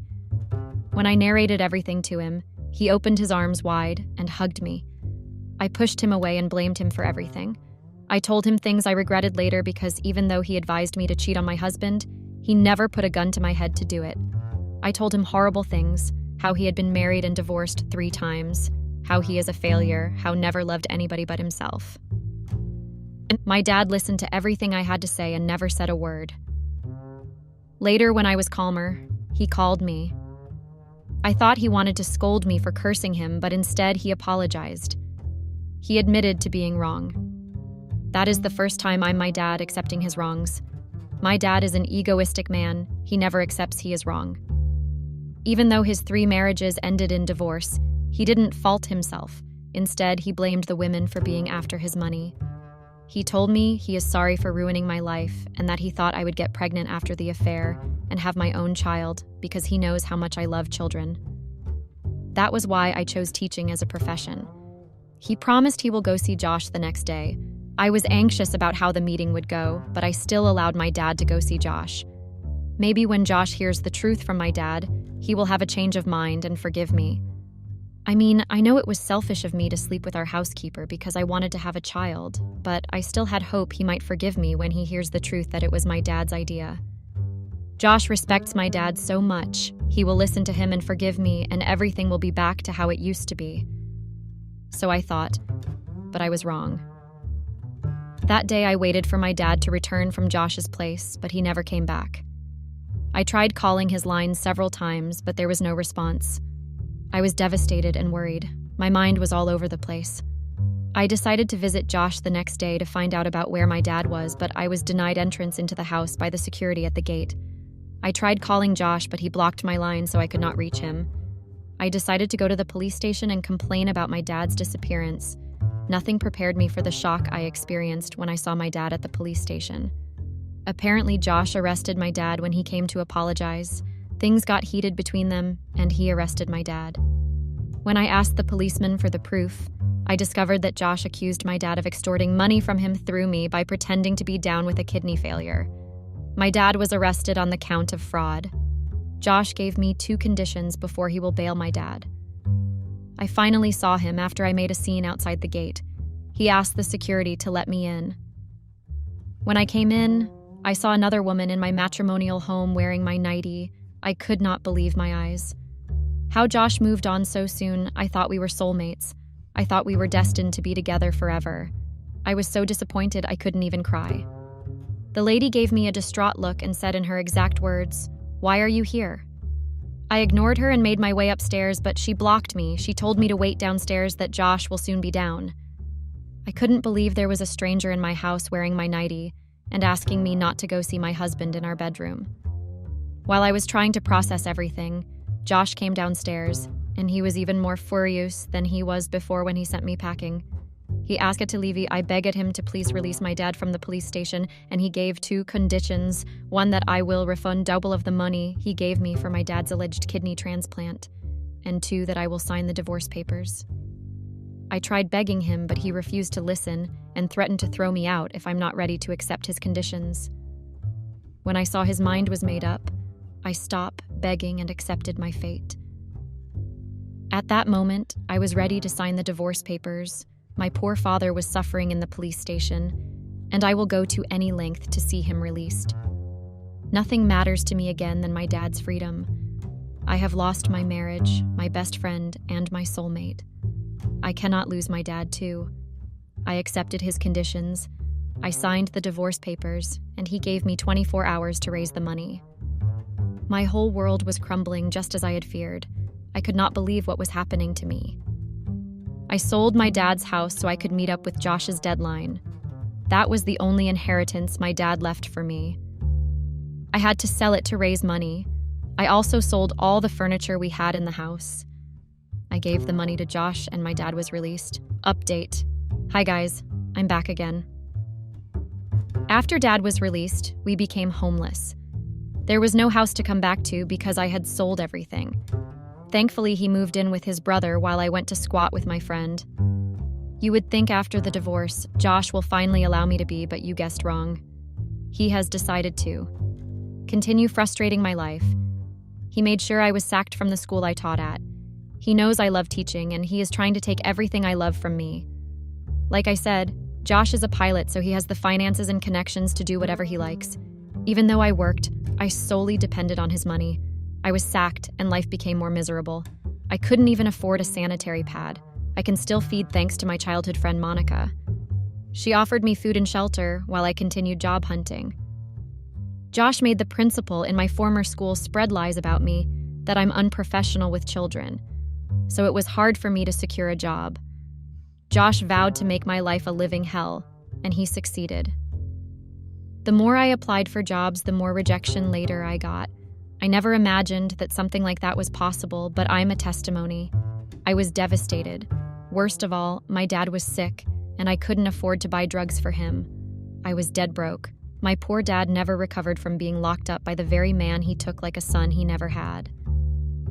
When I narrated everything to him, he opened his arms wide and hugged me. I pushed him away and blamed him for everything. I told him things I regretted later because even though he advised me to cheat on my husband, he never put a gun to my head to do it. I told him horrible things, how he had been married and divorced 3 times, how he is a failure, how never loved anybody but himself. My dad listened to everything I had to say and never said a word. Later, when I was calmer, he called me. I thought he wanted to scold me for cursing him, but instead he apologized. He admitted to being wrong. That is the first time I'm my dad accepting his wrongs. My dad is an egoistic man. He never accepts he is wrong. Even though his 3 marriages ended in divorce, he didn't fault himself. Instead, he blamed the women for being after his money. He told me he is sorry for ruining my life and that he thought I would get pregnant after the affair and have my own child because he knows how much I love children. That was why I chose teaching as a profession. He promised he will go see Josh the next day. I was anxious about how the meeting would go, but I still allowed my dad to go see Josh. Maybe when Josh hears the truth from my dad, he will have a change of mind and forgive me. I mean, I know it was selfish of me to sleep with our housekeeper because I wanted to have a child, but I still had hope he might forgive me when he hears the truth that it was my dad's idea. Josh respects my dad so much. He will listen to him and forgive me, and everything will be back to how it used to be. So I thought, but I was wrong. That day I waited for my dad to return from Josh's place, but he never came back. I tried calling his line several times, but there was no response. I was devastated and worried. My mind was all over the place. I decided to visit Josh the next day to find out about where my dad was, but I was denied entrance into the house by the security at the gate. I tried calling Josh, but he blocked my line so I could not reach him. I decided to go to the police station and complain about my dad's disappearance. Nothing prepared me for the shock I experienced when I saw my dad at the police station. Apparently, Josh arrested my dad when he came to apologize. Things got heated between them, and he arrested my dad. When I asked the policeman for the proof, I discovered that Josh accused my dad of extorting money from him through me by pretending to be down with a kidney failure. My dad was arrested on the count of fraud. Josh gave me 2 conditions before he will bail my dad. I finally saw him after I made a scene outside the gate. He asked the security to let me in. When I came in, I saw another woman in my matrimonial home wearing my nightie. I could not believe my eyes. How Josh moved on so soon. I thought we were soulmates. I thought we were destined to be together forever. I was so disappointed I couldn't even cry. The lady gave me a distraught look and said in her exact words, "Why are you here?" I ignored her and made my way upstairs, but she blocked me. She told me to wait downstairs, that Josh will soon be down. I couldn't believe there was a stranger in my house wearing my nightie and asking me not to go see my husband in our bedroom. While I was trying to process everything, Josh came downstairs, and he was even more furious than he was before when he sent me packing. He asked Olivia, I begged him to please release my dad from the police station, and he gave 2 conditions. 1, that I will refund double of the money he gave me for my dad's alleged kidney transplant, and 2, that I will sign the divorce papers. I tried begging him, but he refused to listen and threatened to throw me out if I'm not ready to accept his conditions. When I saw his mind was made up, I stopped begging and accepted my fate. At that moment, I was ready to sign the divorce papers. My poor father was suffering in the police station, and I will go to any length to see him released. Nothing matters to me again than my dad's freedom. I have lost my marriage, my best friend, and my soulmate. I cannot lose my dad, too. I accepted his conditions. I signed the divorce papers, and he gave me 24 hours to raise the money. My whole world was crumbling just as I had feared. I could not believe what was happening to me. I sold my dad's house so I could meet up with Josh's deadline. That was the only inheritance my dad left for me. I had to sell it to raise money. I also sold all the furniture we had in the house. I gave the money to Josh and my dad was released. Update. Hi guys, I'm back again. After Dad was released, we became homeless. There was no house to come back to because I had sold everything. Thankfully, he moved in with his brother while I went to squat with my friend. You would think after the divorce, Josh will finally allow me to be, but you guessed wrong. He has decided to continue frustrating my life. He made sure I was sacked from the school I taught at. He knows I love teaching, and he is trying to take everything I love from me. Like I said, Josh is a pilot, so he has the finances and connections to do whatever he likes. Even though I worked, I solely depended on his money. I was sacked, and life became more miserable. I couldn't even afford a sanitary pad. I can still feed thanks to my childhood friend Monica. She offered me food and shelter while I continued job hunting. Josh made the principal in my former school spread lies about me, that I'm unprofessional with children. So it was hard for me to secure a job. Josh vowed to make my life a living hell, and he succeeded. The more I applied for jobs, the more rejection later I got. I never imagined that something like that was possible, but I'm a testimony. I was devastated. Worst of all, my dad was sick, and I couldn't afford to buy drugs for him. I was dead broke. My poor dad never recovered from being locked up by the very man he took like a son he never had.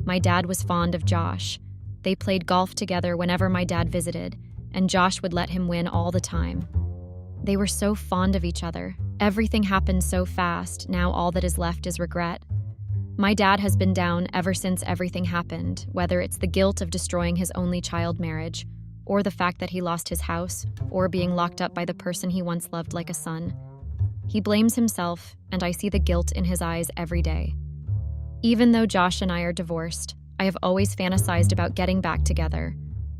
My dad was fond of Josh. They played golf together whenever my dad visited, and Josh would let him win all the time. They were so fond of each other. Everything happened so fast, now all that is left is regret. My dad has been down ever since everything happened, whether it's the guilt of destroying his only child marriage, or the fact that he lost his house, or being locked up by the person he once loved like a son. He blames himself, and I see the guilt in his eyes every day. Even though Josh and I are divorced, I have always fantasized about getting back together.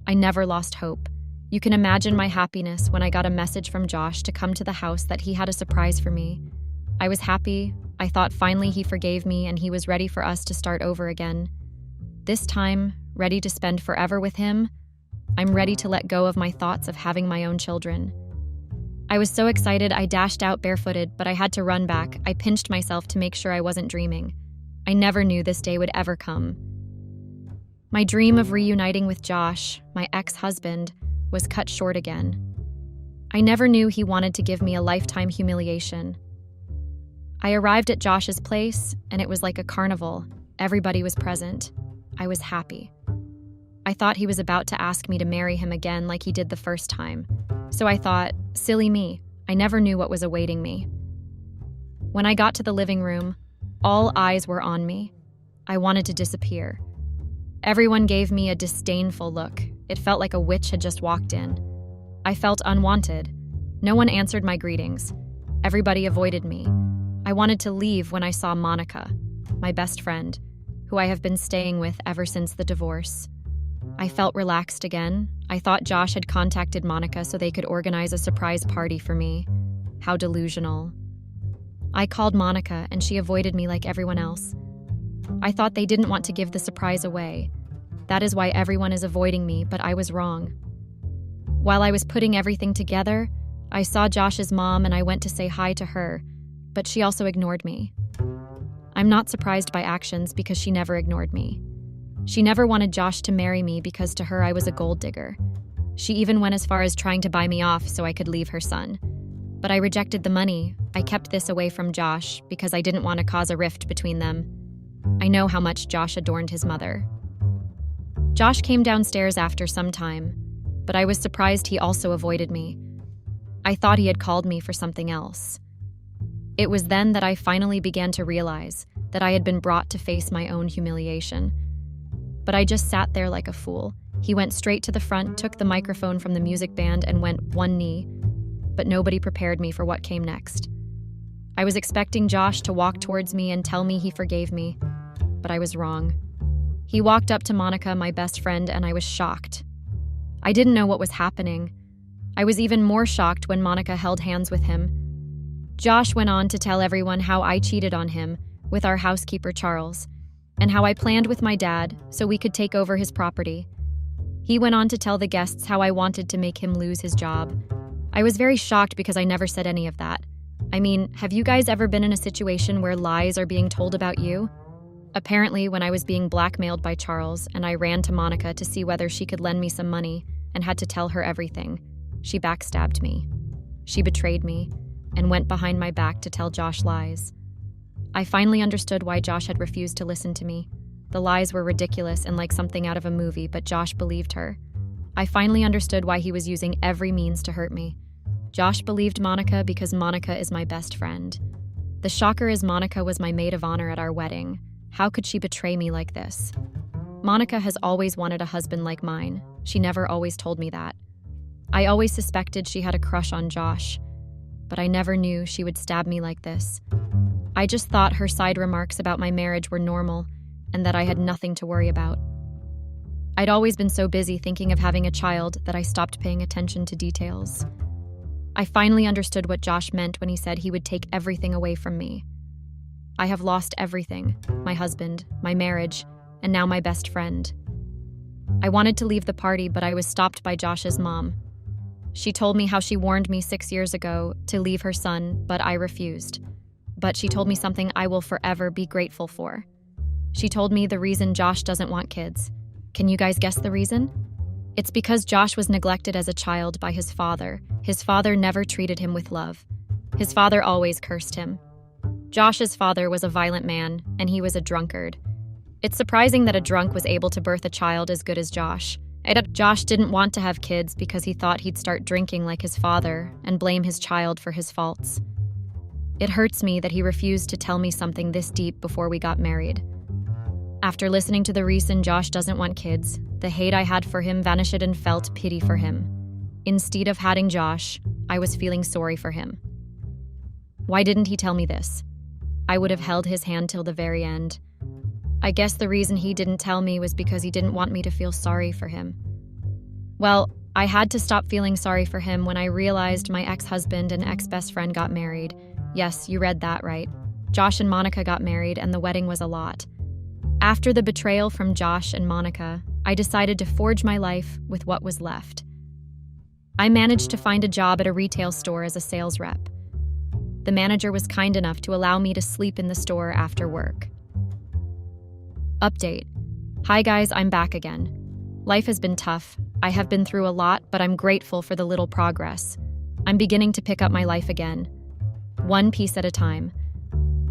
I never lost hope. You can imagine my happiness when I got a message from Josh to come to the house that he had a surprise for me. I was happy. I thought finally he forgave me and he was ready for us to start over again. This time, ready to spend forever with him, I'm ready to let go of my thoughts of having my own children. I was so excited I dashed out barefooted, but I had to run back. I pinched myself to make sure I wasn't dreaming. I never knew this day would ever come. My dream of reuniting with Josh, my ex-husband, was cut short again. I never knew he wanted to give me a lifetime humiliation. I arrived at Josh's place, and it was like a carnival. Everybody was present. I was happy. I thought he was about to ask me to marry him again like he did the first time. So I thought, silly me, I never knew what was awaiting me. When I got to the living room, all eyes were on me. I wanted to disappear. Everyone gave me a disdainful look. It felt like a witch had just walked in. I felt unwanted. No one answered my greetings. Everybody avoided me. I wanted to leave when I saw Monica, my best friend, who I have been staying with ever since the divorce. I felt relaxed again. I thought Josh had contacted Monica so they could organize a surprise party for me. How delusional. I called Monica and she avoided me like everyone else. I thought they didn't want to give the surprise away. That is why everyone is avoiding me, but I was wrong. While I was putting everything together, I saw Josh's mom and I went to say hi to her, but she also ignored me. I'm not surprised by actions because she never ignored me. She never wanted Josh to marry me because to her I was a gold digger. She even went as far as trying to buy me off so I could leave her son. But I rejected the money. I kept this away from Josh because I didn't want to cause a rift between them. I know how much Josh adorned his mother. Josh came downstairs after some time, but I was surprised he also avoided me. I thought he had called me for something else. It was then that I finally began to realize that I had been brought to face my own humiliation. But I just sat there like a fool. He went straight to the front, took the microphone from the music band, and went one knee. But nobody prepared me for what came next. I was expecting Josh to walk towards me and tell me he forgave me, but I was wrong. He walked up to Monica, my best friend, and I was shocked. I didn't know what was happening. I was even more shocked when Monica held hands with him. Josh went on to tell everyone how I cheated on him with our housekeeper, Charles, and how I planned with my dad so we could take over his property. He went on to tell the guests how I wanted to make him lose his job. I was very shocked because I never said any of that. I mean, have you guys ever been in a situation where lies are being told about you? Apparently, when I was being blackmailed by Charles and I ran to Monica to see whether she could lend me some money and had to tell her everything, she backstabbed me. She betrayed me and went behind my back to tell Josh lies. I finally understood why Josh had refused to listen to me. The lies were ridiculous and like something out of a movie, but Josh believed her. I finally understood why he was using every means to hurt me. Josh believed Monica because Monica is my best friend. The shocker is Monica was my maid of honor at our wedding. How could she betray me like this? Monica has always wanted a husband like mine. She never always told me that. I always suspected she had a crush on Josh, but I never knew she would stab me like this. I just thought her side remarks about my marriage were normal and that I had nothing to worry about. I'd always been so busy thinking of having a child that I stopped paying attention to details. I finally understood what Josh meant when he said he would take everything away from me. I have lost everything: my husband, my marriage, and now my best friend. I wanted to leave the party, but I was stopped by Josh's mom. She told me how she warned me 6 years ago to leave her son, but I refused. But she told me something I will forever be grateful for. She told me the reason Josh doesn't want kids. Can you guys guess the reason? It's because Josh was neglected as a child by his father. His father never treated him with love. His father always cursed him. Josh's father was a violent man, and he was a drunkard. It's surprising that a drunk was able to birth a child as good as Josh. Josh didn't want to have kids because he thought he'd start drinking like his father and blame his child for his faults. It hurts me that he refused to tell me something this deep before we got married. After listening to the reason Josh doesn't want kids, the hate I had for him vanished and felt pity for him. Instead of hating Josh, I was feeling sorry for him. Why didn't he tell me this? I would have held his hand till the very end. I guess the reason he didn't tell me was because he didn't want me to feel sorry for him. Well, I had to stop feeling sorry for him when I realized my ex-husband and ex-best friend got married. Yes, you read that right. Josh and Monica got married, and the wedding was a lot. After the betrayal from Josh and Monica, I decided to forge my life with what was left. I managed to find a job at a retail store as a sales rep. The manager was kind enough to allow me to sleep in the store after work. Update. Hi guys, I'm back again. Life has been tough. I have been through a lot, but I'm grateful for the little progress. I'm beginning to pick up my life again. One piece at a time.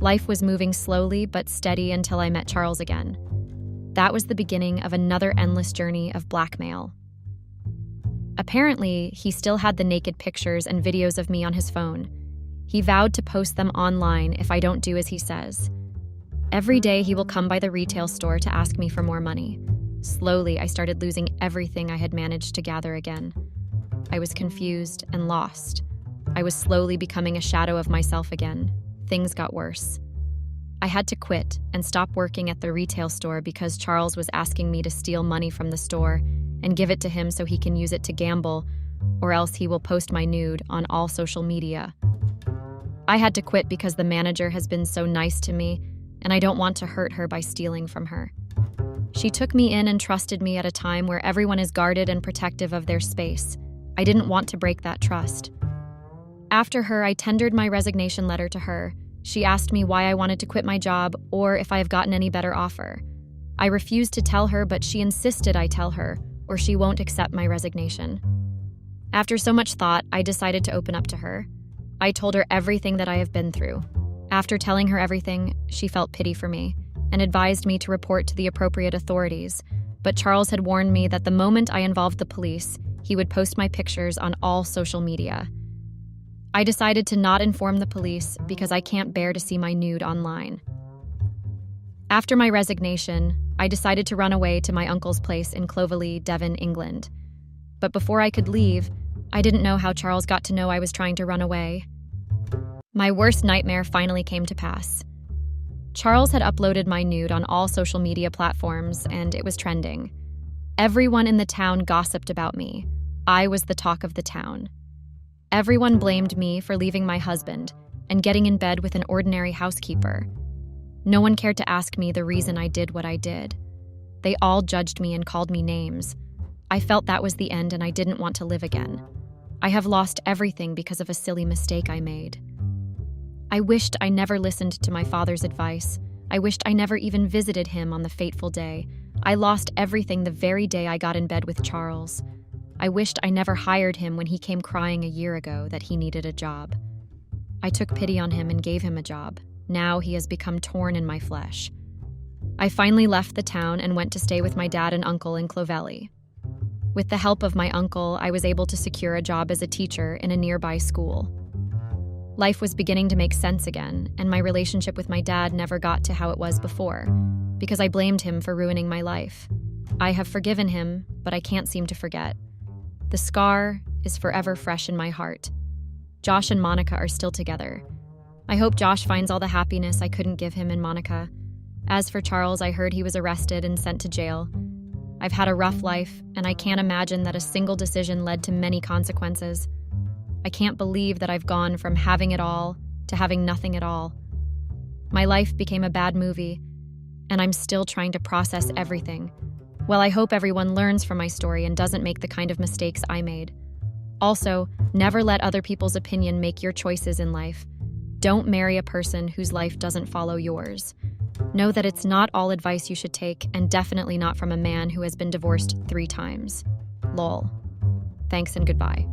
Life was moving slowly but steady until I met Charles again. That was the beginning of another endless journey of blackmail. Apparently, he still had the naked pictures and videos of me on his phone. He vowed to post them online if I don't do as he says. Every day he will come by the retail store to ask me for more money. Slowly, I started losing everything I had managed to gather again. I was confused and lost. I was slowly becoming a shadow of myself again. Things got worse. I had to quit and stop working at the retail store because Charles was asking me to steal money from the store and give it to him so he can use it to gamble, or else he will post my nude on all social media. I had to quit because the manager has been so nice to me, and I don't want to hurt her by stealing from her. She took me in and trusted me at a time where everyone is guarded and protective of their space. I didn't want to break that trust. After her, I tendered my resignation letter to her. She asked me why I wanted to quit my job or if I have gotten any better offer. I refused to tell her, but she insisted I tell her, or she won't accept my resignation. After so much thought, I decided to open up to her. I told her everything that I have been through. After telling her everything, she felt pity for me and advised me to report to the appropriate authorities, but Charles had warned me that the moment I involved the police, he would post my pictures on all social media. I decided to not inform the police because I can't bear to see my nude online. After my resignation, I decided to run away to my uncle's place in Clovelly, Devon, England. But before I could leave, I didn't know how Charles got to know I was trying to run away. My worst nightmare finally came to pass. Charles had uploaded my nude on all social media platforms, and it was trending. Everyone in the town gossiped about me. I was the talk of the town. Everyone blamed me for leaving my husband and getting in bed with an ordinary housekeeper. No one cared to ask me the reason I did what I did. They all judged me and called me names. I felt that was the end and I didn't want to live again. I have lost everything because of a silly mistake I made. I wished I never listened to my father's advice. I wished I never even visited him on the fateful day. I lost everything the very day I got in bed with Charles. I wished I never hired him when he came crying a year ago that he needed a job. I took pity on him and gave him a job. Now he has become torn in my flesh. I finally left the town and went to stay with my dad and uncle in Clovelly. With the help of my uncle, I was able to secure a job as a teacher in a nearby school. Life was beginning to make sense again, and my relationship with my dad never got to how it was before, because I blamed him for ruining my life. I have forgiven him, but I can't seem to forget. The scar is forever fresh in my heart. Josh and Monica are still together. I hope Josh finds all the happiness I couldn't give him in Monica. As for Charles, I heard he was arrested and sent to jail. I've had a rough life, and I can't imagine that a single decision led to many consequences. I can't believe that I've gone from having it all to having nothing at all. My life became a bad movie, and I'm still trying to process everything. Well, I hope everyone learns from my story and doesn't make the kind of mistakes I made. Also, never let other people's opinion make your choices in life. Don't marry a person whose life doesn't follow yours. Know that it's not all advice you should take, and definitely not from a man who has been divorced 3 times. Lol. Thanks and goodbye.